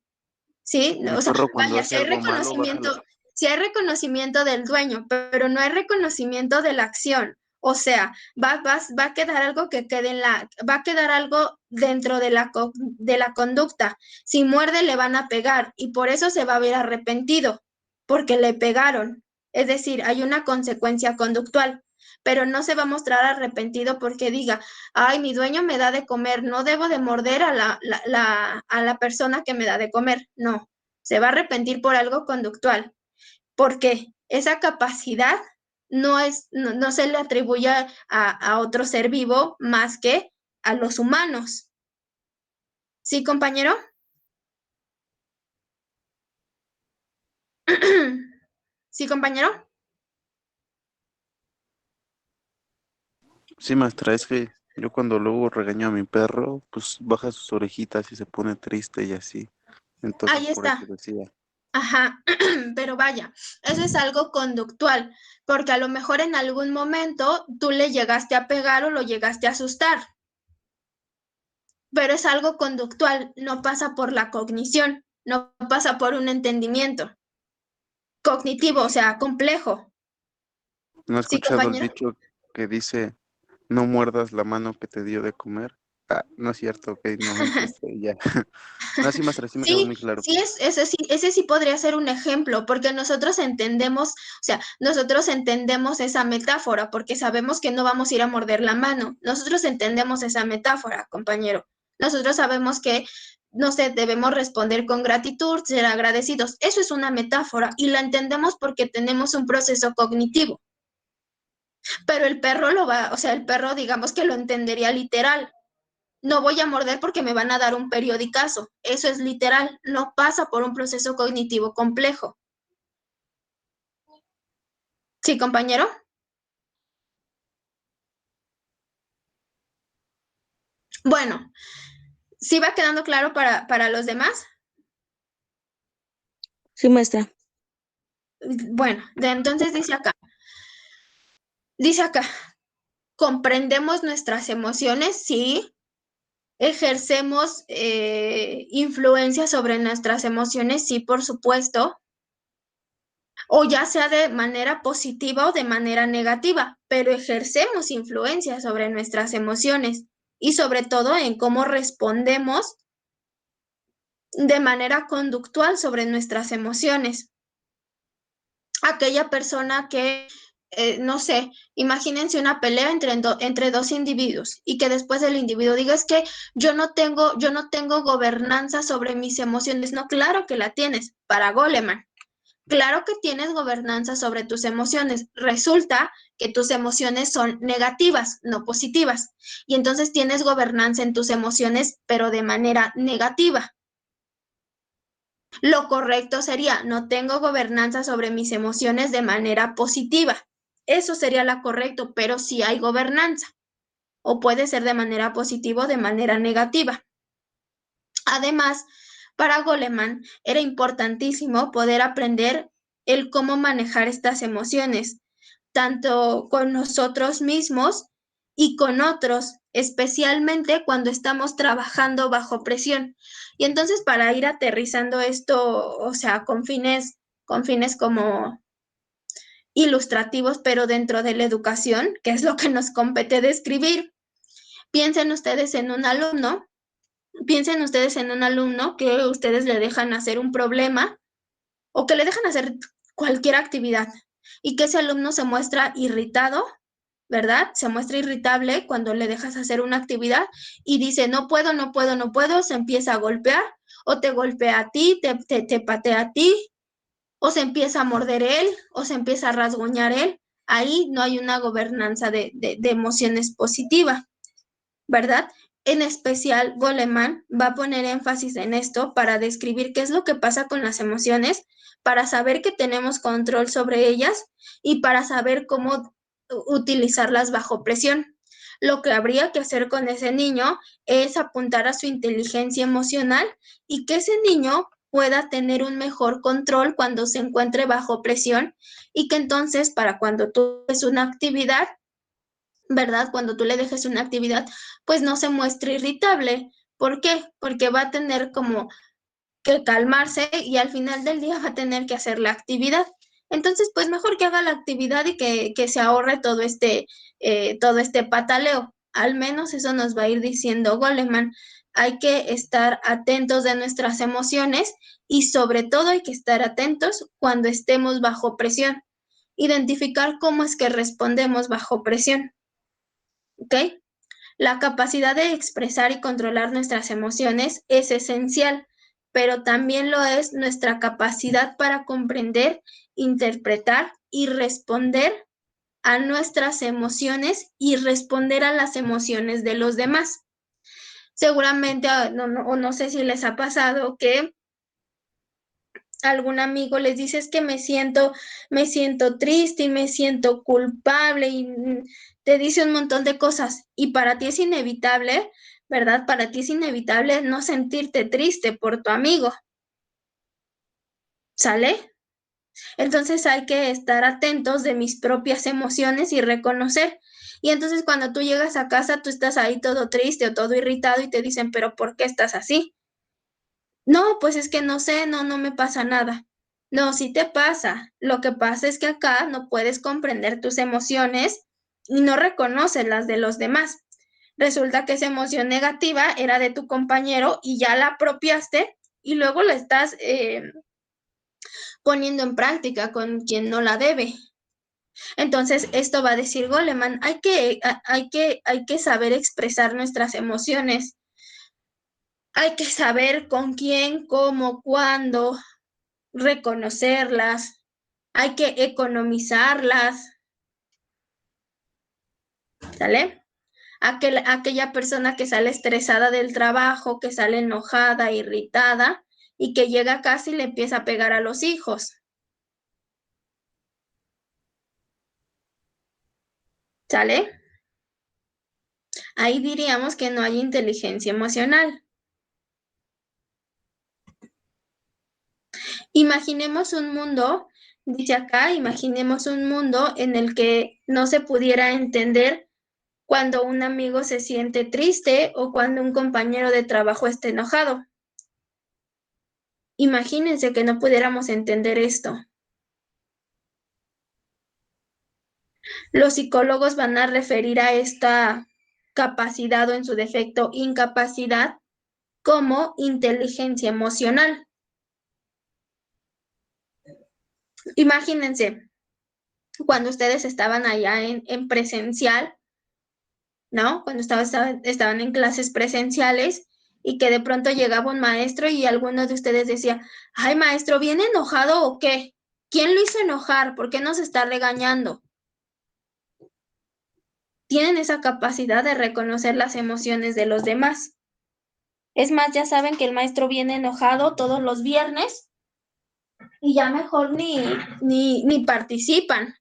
S1: ¿Sí?
S9: Mi
S1: O sea,
S9: perro cuando
S1: vaya,
S9: hace algo malo baja la...
S1: si hay reconocimiento del dueño, pero no hay reconocimiento de la acción. O sea, va a quedar algo que quede va a quedar algo dentro de de la conducta. Si muerde, le van a pegar y por eso se va a ver arrepentido, porque le pegaron. Es decir, hay una consecuencia conductual, pero no se va a mostrar arrepentido porque diga, ay, mi dueño me da de comer, no debo de morder a la persona que me da de comer. No, se va a arrepentir por algo conductual, porque esa capacidad no se le atribuye a otro ser vivo más que a los humanos. ¿Sí, compañero? ¿Sí, compañero?
S9: Sí, maestra, es que yo cuando luego regaño a mi perro, pues baja sus orejitas y se pone triste y así. Entonces,
S1: Ahí
S9: por eso
S1: está.
S9: decía.
S1: Ajá, pero vaya, eso es algo conductual, porque a lo mejor en algún momento tú le llegaste a pegar o lo llegaste a asustar, pero es algo conductual, no pasa por la cognición, no pasa por un entendimiento cognitivo, o sea, complejo.
S9: ¿No ha
S1: ¿Sí,
S9: escuchado el
S1: compañero?
S9: dicho que dice, no muerdas la mano que te dio de comer? Ah, no es cierto, ok, no es ya. No, sí, maestra, sí me quedó
S1: Sí,
S9: muy claro.
S1: sí, ese sí podría ser un ejemplo, porque nosotros entendemos, o sea, nosotros entendemos esa metáfora, porque sabemos que no vamos a ir a morder la mano. Nosotros entendemos esa metáfora, compañero. Nosotros sabemos que, no sé, debemos responder con gratitud, ser agradecidos. Eso es una metáfora y la entendemos porque tenemos un proceso cognitivo. Pero el perro o sea, el perro digamos que lo entendería literal. No voy a morder porque me van a dar un periodicazo. Eso es literal, no pasa por un proceso cognitivo complejo. ¿Sí, compañero? Bueno, ¿sí va quedando claro para los demás?
S2: Sí, maestra.
S1: Bueno, entonces dice acá, comprendemos nuestras emociones, sí, ejercemos influencia sobre nuestras emociones, sí, por supuesto, o ya sea de manera positiva o de manera negativa, pero ejercemos influencia sobre nuestras emociones y sobre todo en cómo respondemos de manera conductual sobre nuestras emociones. Aquella persona que, no sé, imagínense una pelea entre dos individuos y que después el individuo diga es que yo no tengo gobernanza sobre mis emociones. No, claro que la tienes, para Goleman. Claro que tienes gobernanza sobre tus emociones. Resulta que tus emociones son negativas, no positivas. Y entonces tienes gobernanza en tus emociones, pero de manera negativa. Lo correcto sería, no tengo gobernanza sobre mis emociones de manera positiva. Eso sería lo correcto, pero sí hay gobernanza. O puede ser de manera positiva o de manera negativa. Además, para Goleman era importantísimo poder aprender el cómo manejar estas emociones, tanto con nosotros mismos y con otros, especialmente cuando estamos trabajando bajo presión. Y entonces para ir aterrizando esto, o sea, con fines como ilustrativos, pero dentro de la educación, que es lo que nos compete describir, piensen ustedes en un alumno Piensen ustedes en un alumno que ustedes le dejan hacer un problema o que le dejan hacer cualquier actividad y que ese alumno se muestra irritado, ¿verdad? Se muestra irritable cuando le dejas hacer una actividad y dice, no puedo, no puedo, no puedo, se empieza a golpear o te golpea a ti, te patea a ti o se empieza a morder él o se empieza a rasguñar él. Ahí no hay una gobernanza de emociones positiva. ¿Verdad? En especial, Goleman va a poner énfasis en esto para describir qué es lo que pasa con las emociones, para saber que tenemos control sobre ellas y para saber cómo utilizarlas bajo presión. Lo que habría que hacer con ese niño es apuntar a su inteligencia emocional y que ese niño pueda tener un mejor control cuando se encuentre bajo presión y que entonces para cuando tú haces una actividad, ¿verdad? Cuando tú le dejes una actividad, pues no se muestre irritable. ¿Por qué? Porque va a tener como que calmarse y al final del día va a tener que hacer la actividad. Entonces, pues mejor que haga la actividad y que se ahorre todo este pataleo. Al menos eso nos va a ir diciendo Goleman. Hay que estar atentos de nuestras emociones y sobre todo hay que estar atentos cuando estemos bajo presión. Identificar cómo es que respondemos bajo presión. ¿Ok? La capacidad de expresar y controlar nuestras emociones es esencial, pero también lo es nuestra capacidad para comprender, interpretar y responder a nuestras emociones y responder a las emociones de los demás. Seguramente, o no sé si les ha pasado que algún amigo les dice es que me siento triste y me siento culpable y te dice un montón de cosas y para ti es inevitable, ¿verdad? Para ti es inevitable no sentirte triste por tu amigo, ¿sale? Entonces hay que estar atentos de mis propias emociones y reconocer. Y entonces cuando tú llegas a casa, tú estás ahí todo triste o todo irritado y te dicen, pero ¿por qué estás así? No, pues es que no sé, no me pasa nada. No, sí te pasa. Lo que pasa es que acá no puedes comprender tus emociones y no reconoces las de los demás. Resulta que esa emoción negativa era de tu compañero y ya la apropiaste y luego la estás poniendo en práctica con quien no la debe. Entonces, esto va a decir Goleman, hay que saber expresar nuestras emociones. Hay que saber con quién, cómo, cuándo, reconocerlas, hay que economizarlas, ¿sale? Aquella persona que sale estresada del trabajo, que sale enojada, irritada y que llega a casa y le empieza a pegar a los hijos, ¿sale? Ahí diríamos que no hay inteligencia emocional. Imaginemos un mundo, dice acá, imaginemos un mundo en el que no se pudiera entender cuando un amigo se siente triste o cuando un compañero de trabajo está enojado. Imagínense que no pudiéramos entender esto. Los psicólogos van a referir a esta capacidad o en su defecto incapacidad como inteligencia emocional. Imagínense cuando ustedes estaban allá en presencial, ¿no? Cuando estaban en clases presenciales y que de pronto llegaba un maestro y alguno de ustedes decía, ay, maestro, ¿viene enojado o qué? ¿Quién lo hizo enojar? ¿Por qué nos está regañando? Tienen esa capacidad de reconocer las emociones de los demás. Es más, ya saben que el maestro viene enojado todos los viernes y ya mejor ni participan.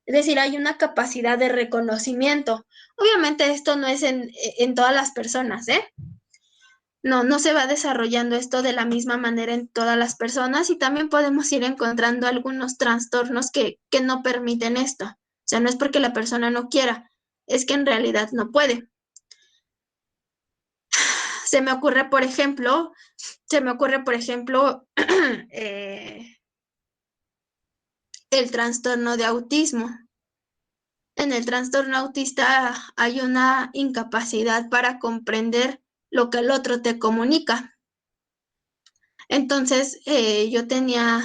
S1: Es decir, hay una capacidad de reconocimiento. Obviamente esto no es en todas las personas, ¿eh? No se va desarrollando esto de la misma manera en todas las personas y también podemos ir encontrando algunos trastornos que no permiten esto. O sea, no es porque la persona no quiera, es que en realidad no puede. Se me ocurre, por ejemplo, el trastorno de autismo. En el trastorno autista hay una incapacidad para comprender lo que el otro te comunica. Entonces, yo tenía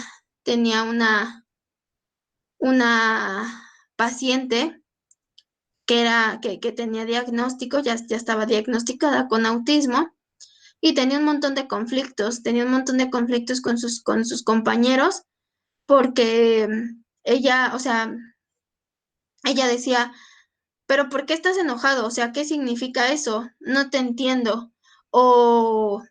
S1: una paciente que tenía diagnóstico, ya estaba diagnosticada con autismo y tenía un montón de conflictos, con sus compañeros porque ella, o sea, ella decía, pero ¿por qué estás enojado? O sea, ¿qué significa eso? No te entiendo. O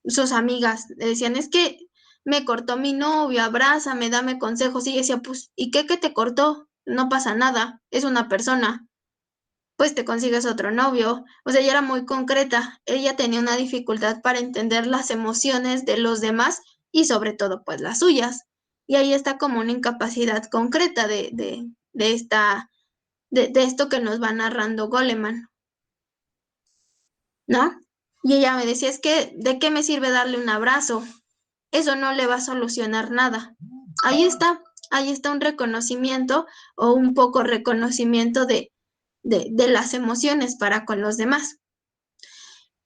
S1: sus amigas le decían, es que me cortó mi novio, abrázame, dame consejos. Y ella decía, pues, ¿y qué que te cortó? No pasa nada, es una persona. Pues te consigues otro novio. O sea, ella era muy concreta. Ella tenía una dificultad para entender las emociones de los demás y sobre todo, pues, las suyas. Y ahí está como una incapacidad concreta de esto que nos va narrando Goleman, ¿no? Y ella me decía, es que, ¿de qué me sirve darle un abrazo? Eso no le va a solucionar nada. Ahí está un reconocimiento o un poco reconocimiento de las emociones para con los demás.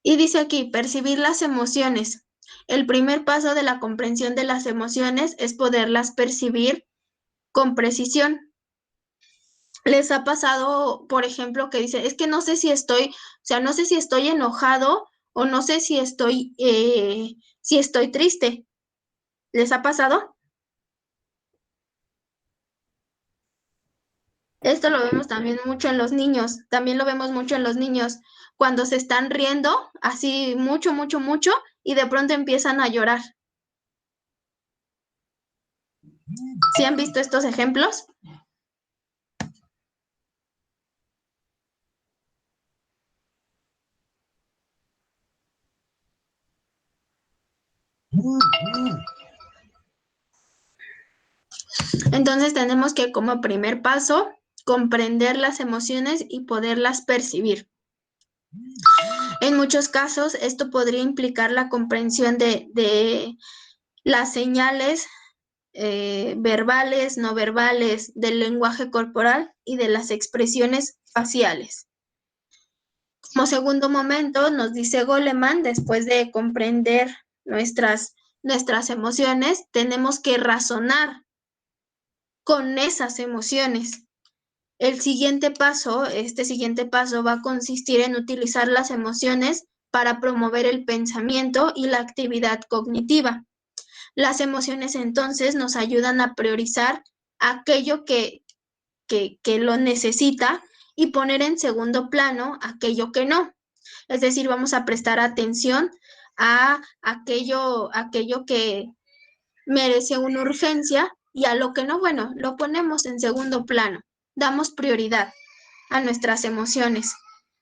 S1: Y dice aquí, percibir las emociones. El primer paso de la comprensión de las emociones es poderlas percibir con precisión. ¿Les ha pasado, por ejemplo, que dice, es que no sé si estoy, o sea, no sé si estoy enojado o no sé si estoy triste? ¿Les ha pasado? Esto lo vemos también mucho en los niños, también lo vemos mucho en los niños, cuando se están riendo, así mucho, mucho, mucho, y de pronto empiezan a llorar. ¿Sí han visto estos ejemplos? Entonces tenemos que como primer paso comprender las emociones y poderlas percibir. En muchos casos esto podría implicar la comprensión de las señales verbales, no verbales, del lenguaje corporal y de las expresiones faciales. Como segundo momento, nos dice Goleman, después de comprender nuestras emociones, tenemos que razonar con esas emociones. Este siguiente paso va a consistir en utilizar las emociones para promover el pensamiento y la actividad cognitiva. Las emociones entonces nos ayudan a priorizar aquello que lo necesita y poner en segundo plano aquello que no. Es decir, vamos a prestar atención a aquello que merece una urgencia y a lo que no, bueno, lo ponemos en segundo plano, damos prioridad a nuestras emociones.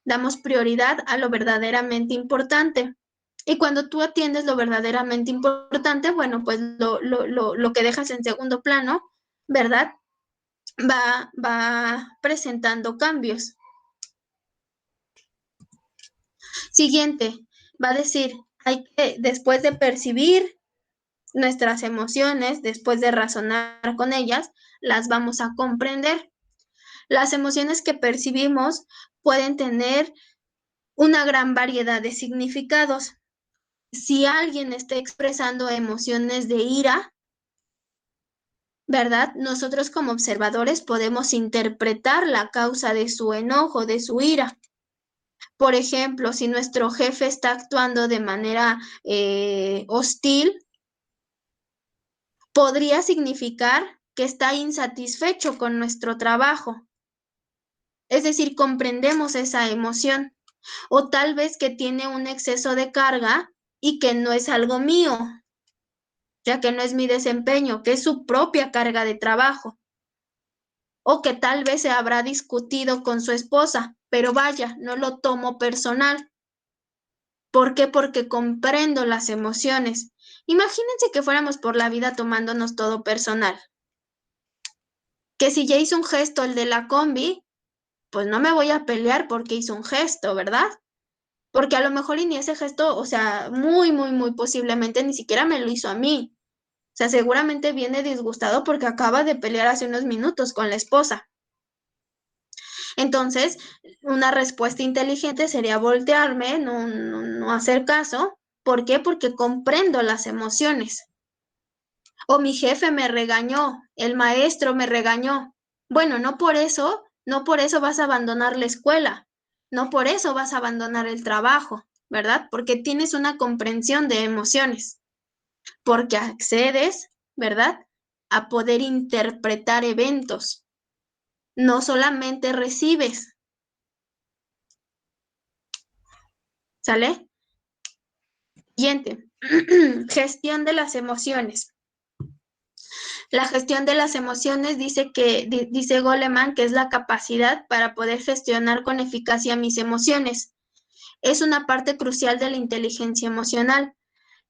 S1: Damos prioridad a lo verdaderamente importante. Y cuando tú atiendes lo verdaderamente importante, bueno, pues lo que dejas en segundo plano, ¿verdad? Va presentando cambios. Siguiente, va a decir, hay que, después de percibir nuestras emociones, después de razonar con ellas, las vamos a comprender. Las emociones que percibimos pueden tener una gran variedad de significados. Si alguien está expresando emociones de ira, ¿verdad? Nosotros como observadores podemos interpretar la causa de su enojo, de su ira. Por ejemplo, si nuestro jefe está actuando de manera hostil, podría significar que está insatisfecho con nuestro trabajo. Es decir, comprendemos esa emoción. O tal vez que tiene un exceso de carga y que no es algo mío, ya que no es mi desempeño, que es su propia carga de trabajo. O que tal vez se habrá discutido con su esposa, pero vaya, no lo tomo personal. ¿Por qué? Porque comprendo las emociones. Imagínense que fuéramos por la vida tomándonos todo personal. Que si ya hizo un gesto el de la combi, pues no me voy a pelear porque hizo un gesto, ¿verdad? Porque a lo mejor y ni ese gesto, o sea, muy posiblemente ni siquiera me lo hizo a mí. O sea, seguramente viene disgustado porque acaba de pelear hace unos minutos con la esposa. Entonces, una respuesta inteligente sería voltearme, no hacer caso. ¿Por qué? Porque comprendo las emociones. O mi jefe me regañó, el maestro me regañó. Bueno, no por eso vas a abandonar la escuela, no por eso vas a abandonar el trabajo, ¿verdad? Porque tienes una comprensión de emociones, porque accedes, ¿verdad? A poder interpretar eventos, no solamente recibes, ¿sale? Siguiente, gestión de las emociones. La gestión de las emociones dice Goleman que es la capacidad para poder gestionar con eficacia mis emociones. Es una parte crucial de la inteligencia emocional.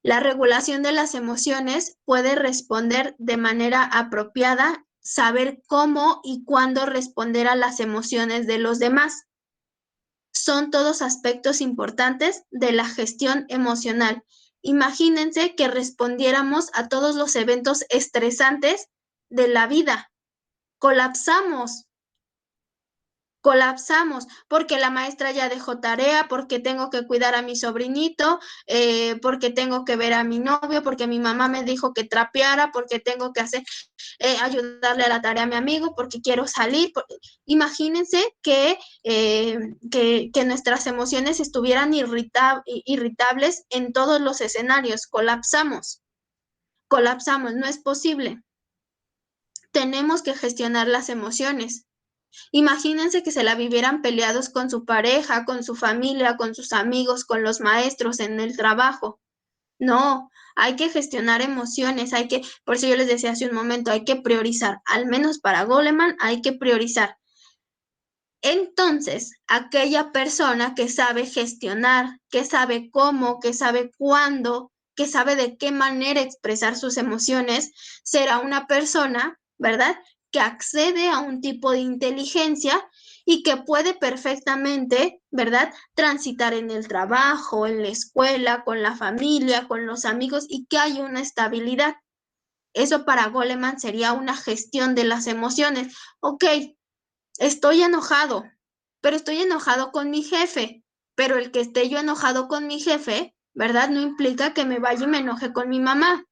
S1: La regulación de las emociones puede responder de manera apropiada, saber cómo y cuándo responder a las emociones de los demás. Son todos aspectos importantes de la gestión emocional. Imagínense que respondiéramos a todos los eventos estresantes de la vida. Colapsamos porque la maestra ya dejó tarea, porque tengo que cuidar a mi sobrinito, porque tengo que ver a mi novio, porque mi mamá me dijo que trapeara, porque tengo que ayudarle a la tarea a mi amigo, porque quiero salir. Imagínense que nuestras emociones estuvieran irritables en todos los escenarios. Colapsamos, no es posible. Tenemos que gestionar las emociones. Imagínense que se la vivieran peleados con su pareja, con su familia, con sus amigos, con los maestros, en el trabajo. No, hay que gestionar emociones, por eso yo les decía hace un momento, hay que priorizar, al menos para Goleman hay que priorizar. Entonces, aquella persona que sabe gestionar, que sabe cómo, que sabe cuándo, que sabe de qué manera expresar sus emociones, será una persona, ¿verdad?, que accede a un tipo de inteligencia y que puede perfectamente, ¿verdad?, transitar en el trabajo, en la escuela, con la familia, con los amigos y que hay una estabilidad. Eso para Goleman sería una gestión de las emociones. Ok, estoy enojado, pero estoy enojado con mi jefe. Pero el que esté yo enojado con mi jefe, ¿verdad?, no implica que me vaya y me enoje con mi mamá.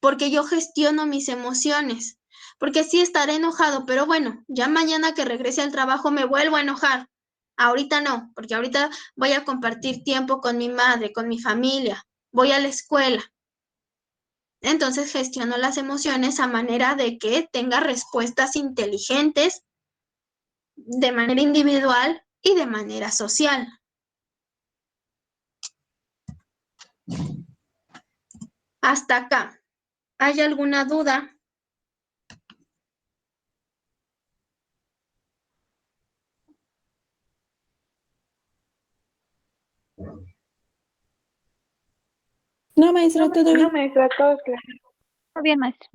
S1: Porque yo gestiono mis emociones. Porque sí estaré enojado, pero bueno, ya mañana que regrese al trabajo me vuelvo a enojar. Ahorita no, porque ahorita voy a compartir tiempo con mi madre, con mi familia, voy a la escuela. Entonces gestiono las emociones a manera de que tenga respuestas inteligentes de manera individual y de manera social. Hasta acá. ¿Hay alguna duda?
S7: No, maestra, todo bien.
S8: No, maestra, todo claro.
S10: Muy bien, maestra.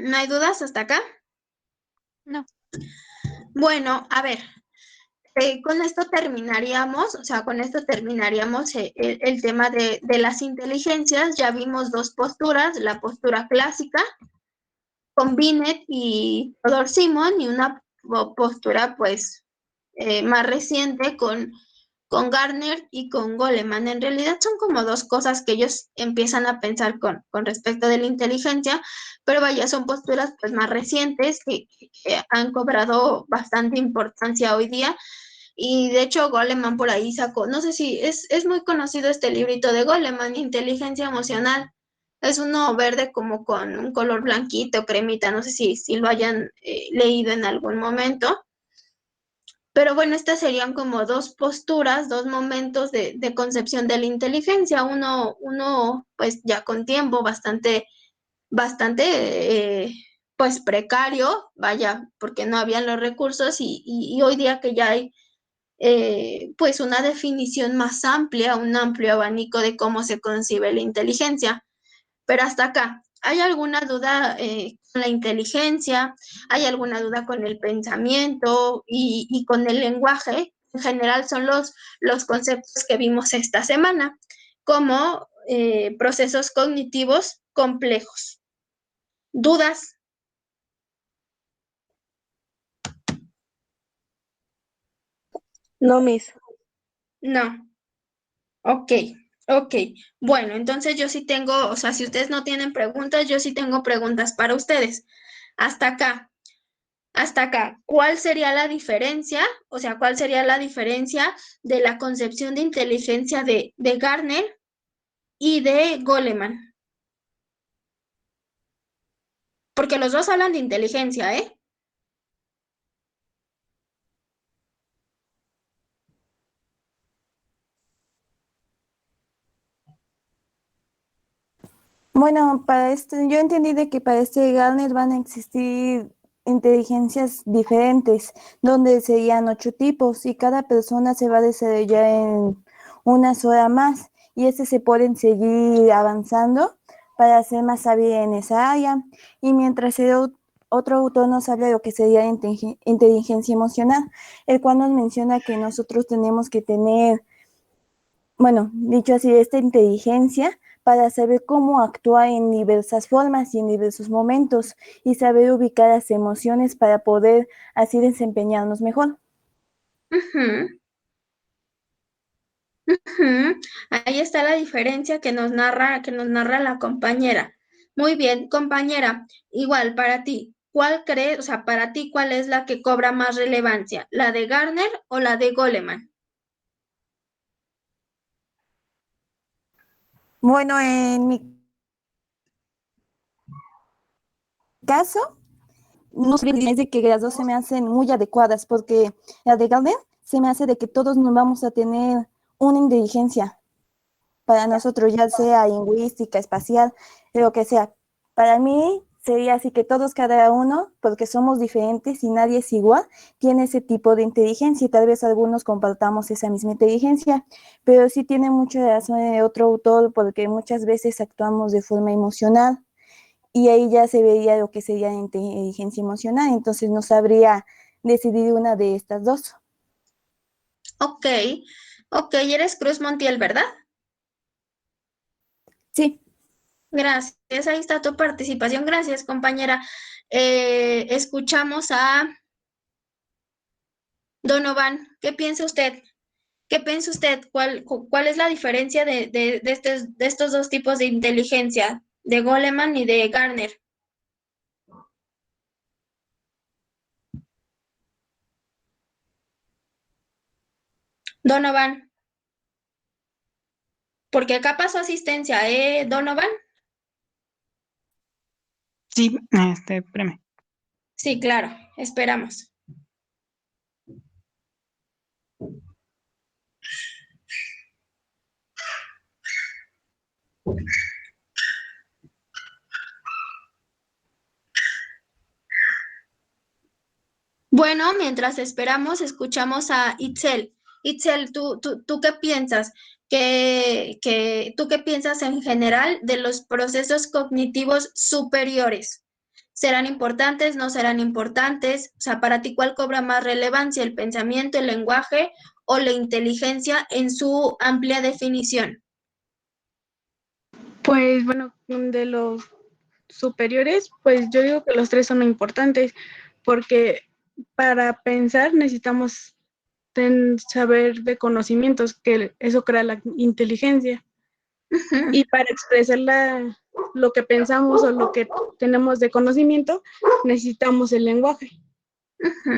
S1: ¿No hay dudas hasta acá?
S10: No.
S1: Bueno, a ver, con esto terminaríamos, o sea, con esto terminaríamos el tema de las inteligencias. Ya vimos dos posturas, la postura clásica con Binet y Theodore Simon y una postura pues más reciente con Gardner y con Goleman. En realidad son como dos cosas que ellos empiezan a pensar con respecto de la inteligencia, pero vaya, son posturas pues más recientes que han cobrado bastante importancia hoy día. Y de hecho Goleman por ahí sacó, no sé si es muy conocido este librito de Goleman, Inteligencia Emocional. Es uno verde como con un color blanquito, cremita, no sé si lo hayan leído en algún momento. Pero bueno, estas serían como dos posturas, dos momentos de concepción de la inteligencia. Uno, pues ya con tiempo bastante, pues precario, vaya, porque no habían los recursos y hoy día que ya hay pues una definición más amplia, un amplio abanico de cómo se concibe la inteligencia. Pero hasta acá, ¿hay alguna duda con la inteligencia? ¿Hay alguna duda con el pensamiento y con el lenguaje? En general son los conceptos que vimos esta semana, como procesos cognitivos complejos. ¿Dudas?
S2: No, Miss.
S1: No. Ok, ok. Bueno, entonces yo sí tengo, o sea, si ustedes no tienen preguntas, yo sí tengo preguntas para ustedes. Hasta acá, hasta acá. ¿Cuál sería la diferencia? O sea, ¿cuál sería la diferencia de la concepción de inteligencia de Gardner y de Goleman? Porque los dos hablan de inteligencia, ¿eh?
S7: Bueno, para este, yo entendí de que para este Garner van a existir inteligencias diferentes, donde serían 8 tipos y cada persona se va a desarrollar en una sola más y este se pueden seguir avanzando para ser más hábil en esa área. Y mientras otro autor nos habla de lo que sería inteligencia emocional, el cual nos menciona que nosotros tenemos que tener, bueno, dicho así, esta inteligencia para saber cómo actuar en diversas formas y en diversos momentos y saber ubicar las emociones para poder así desempeñarnos mejor.
S1: Ujú, ujú. Ahí está la diferencia que nos narra la compañera. Muy bien, compañera, igual para ti, ¿cuál crees, o sea, para ti, cuál es la que cobra más relevancia? ¿La de Gardner o la de Goleman?
S7: Bueno, en mi caso, no sé, es de que las dos se me hacen muy adecuadas porque la de Galden se me hace de que todos nos vamos a tener una inteligencia para nosotros, ya sea lingüística, espacial, lo que sea. Para mí sería así que todos, cada uno, porque somos diferentes y nadie es igual, tiene ese tipo de inteligencia y tal vez algunos compartamos esa misma inteligencia, pero sí tiene mucha razón otro autor porque muchas veces actuamos de forma emocional y ahí ya se vería lo que sería inteligencia emocional, entonces no sabría decidir una de estas dos.
S1: Ok, ok, eres Cruz Montiel, ¿verdad?
S7: Sí.
S1: Gracias, ahí está tu participación. Gracias, compañera. Escuchamos a Donovan. ¿Qué piensa usted? ¿Qué piensa usted? ¿Cuál es la diferencia de estos dos tipos de inteligencia, de Goleman y de Gardner? Donovan, porque acá pasó asistencia, ¿eh, Donovan?
S4: Sí, espérame.
S1: Sí, claro, esperamos. Bueno, mientras esperamos, escuchamos a Itzel. Itzel, ¿tú qué piensas? ¿Tú qué piensas en general de los procesos cognitivos superiores? ¿Serán importantes? ¿No serán importantes? O sea, para ti, ¿cuál cobra más relevancia, el pensamiento, el lenguaje o la inteligencia en su amplia definición?
S6: Pues bueno, de los superiores, pues yo digo que los tres son importantes, porque para pensar necesitamos saber de conocimientos, que eso crea la inteligencia. Y para expresar lo que pensamos o lo que tenemos de conocimiento, necesitamos el lenguaje.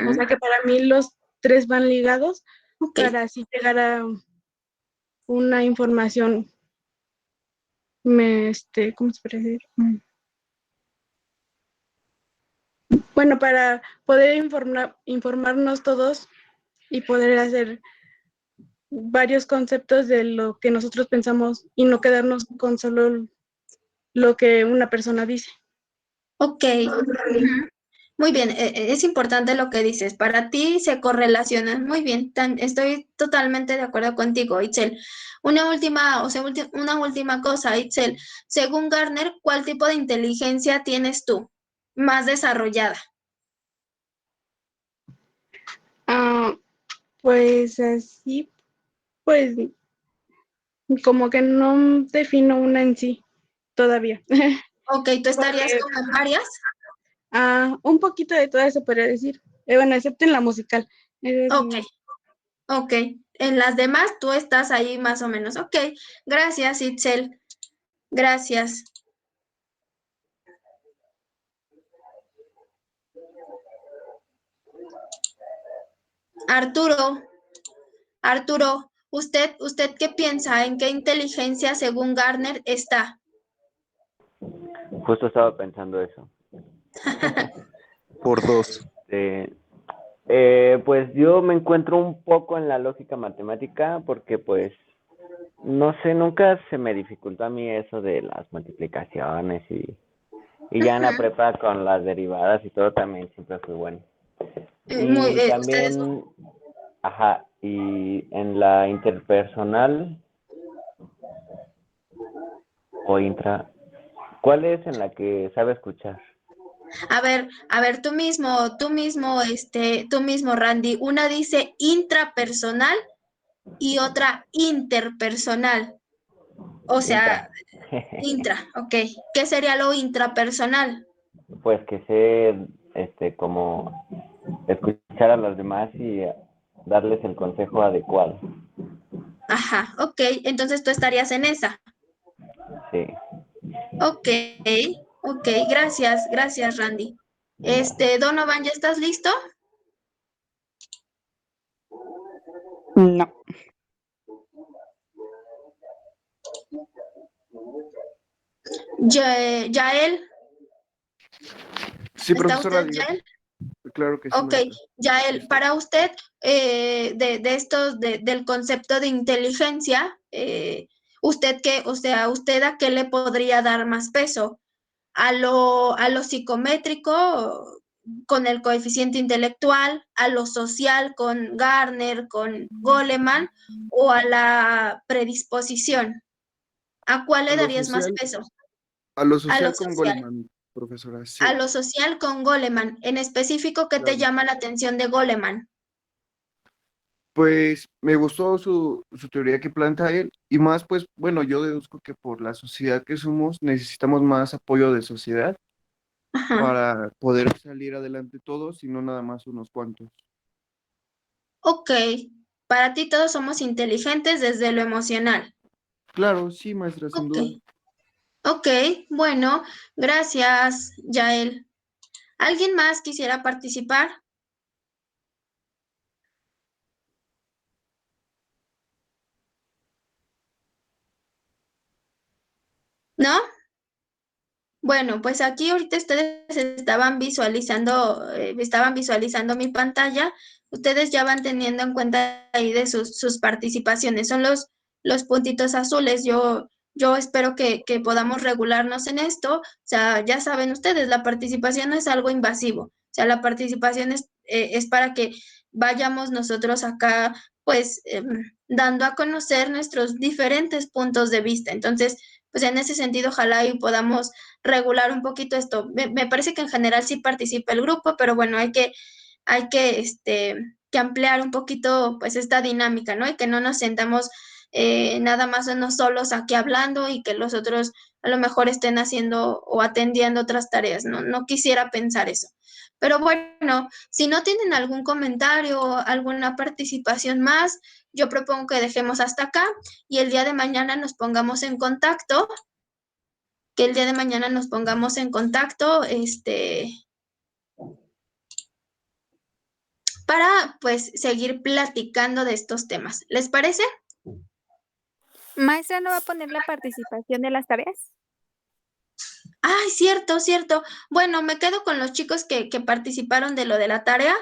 S6: O sea que para mí los tres van ligados para así llegar a una información, ¿cómo se puede decir? Bueno, para poder informarnos todos y poder hacer varios conceptos de lo que nosotros pensamos y no quedarnos con solo lo que una persona dice.
S1: Ok. Muy bien, es importante lo que dices. Para ti se correlacionan. Muy bien, estoy totalmente de acuerdo contigo, Itzel. Una última cosa, Itzel. Según Gartner, ¿cuál tipo de inteligencia tienes tú más desarrollada?
S6: Pues así, pues como que no defino una en sí todavía.
S1: Ok, ¿tú estarías como en varias?
S6: Un poquito de todo eso podría decir. Bueno, excepto en la musical.
S1: Ok, ok. En las demás tú estás ahí más o menos. Ok, gracias, Itzel. Gracias. Arturo, ¿usted qué piensa? ¿En qué inteligencia según Gartner está?
S11: Justo estaba pensando eso.
S9: Por 2.
S11: Pues yo me encuentro un poco en la lógica matemática porque pues no sé, nunca se me dificultó a mí eso de las multiplicaciones y ya en la prepa con las derivadas y todo también siempre fui bueno. Y también, y en la interpersonal o intra, ¿cuál es en la que sabe escuchar?
S1: A ver, tú mismo, Randy. Una dice intrapersonal y otra interpersonal. O sea, ok. ¿Qué sería lo intrapersonal?
S11: Pues que sé, como escuchar a los demás y darles el consejo adecuado.
S1: Ajá, ok. Entonces tú estarías en esa.
S11: Sí.
S1: Ok, gracias, Randy. Donovan, ¿ya estás listo?
S4: No.
S1: Yael.
S12: Sí,
S1: ¿Está
S12: profesora,
S1: usted,
S12: dígame.
S1: Yael?
S12: Claro que sí,
S1: Ok,
S12: maestra.
S1: Yael, para usted, del concepto de inteligencia, ¿usted a qué le podría dar más peso? ¿A lo psicométrico con el coeficiente intelectual, a lo social con Garner, con Goleman, o a la predisposición? ¿A cuál le darías más peso?
S12: A lo
S1: A lo
S12: social con
S1: social.
S12: Goleman, profesora,
S1: A
S12: sí.
S1: lo social con Goleman. En específico, ¿qué te
S12: Claro.
S1: llama la atención de Goleman?
S12: Pues me gustó su teoría que plantea él y más, pues, bueno, yo deduzco que por la sociedad que somos necesitamos más apoyo de sociedad para poder salir adelante todos y no nada más unos cuantos.
S1: Ok, para ti todos somos inteligentes desde lo emocional.
S12: Claro, sí, maestra, sin
S1: Ok,
S12: duda.
S1: ok, bueno, gracias, Yael. ¿Alguien más quisiera participar? ¿No? Bueno, pues aquí ahorita ustedes estaban visualizando mi pantalla. Ustedes ya van teniendo en cuenta ahí de sus participaciones. Son los puntitos azules. Yo espero que podamos regularnos en esto. O sea, ya saben ustedes, la participación no es algo invasivo. O sea, la participación es para que vayamos nosotros acá pues dando a conocer nuestros diferentes puntos de vista. Entonces, pues en ese sentido, ojalá y podamos regular un poquito esto. Me parece que en general sí participa el grupo, pero bueno, hay que que ampliar un poquito pues esta dinámica, ¿no? Y que no nos sentamos nada más unos solos aquí hablando y que los otros a lo mejor estén haciendo o atendiendo otras tareas, ¿no? No quisiera pensar eso. Pero bueno, si no tienen algún comentario o alguna participación más, yo propongo que dejemos hasta acá y el día de mañana nos pongamos en contacto, que el día de mañana nos pongamos en contacto, para pues seguir platicando de estos temas. ¿Les parece?
S10: Maestra, ¿no va a poner la participación de las tareas?
S1: Ay, cierto, cierto. Bueno, me quedo con los chicos que participaron de lo de la tarea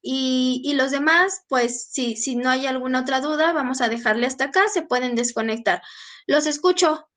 S1: y los demás, pues si no hay alguna otra duda, vamos a dejarle hasta acá, se pueden desconectar. Los escucho.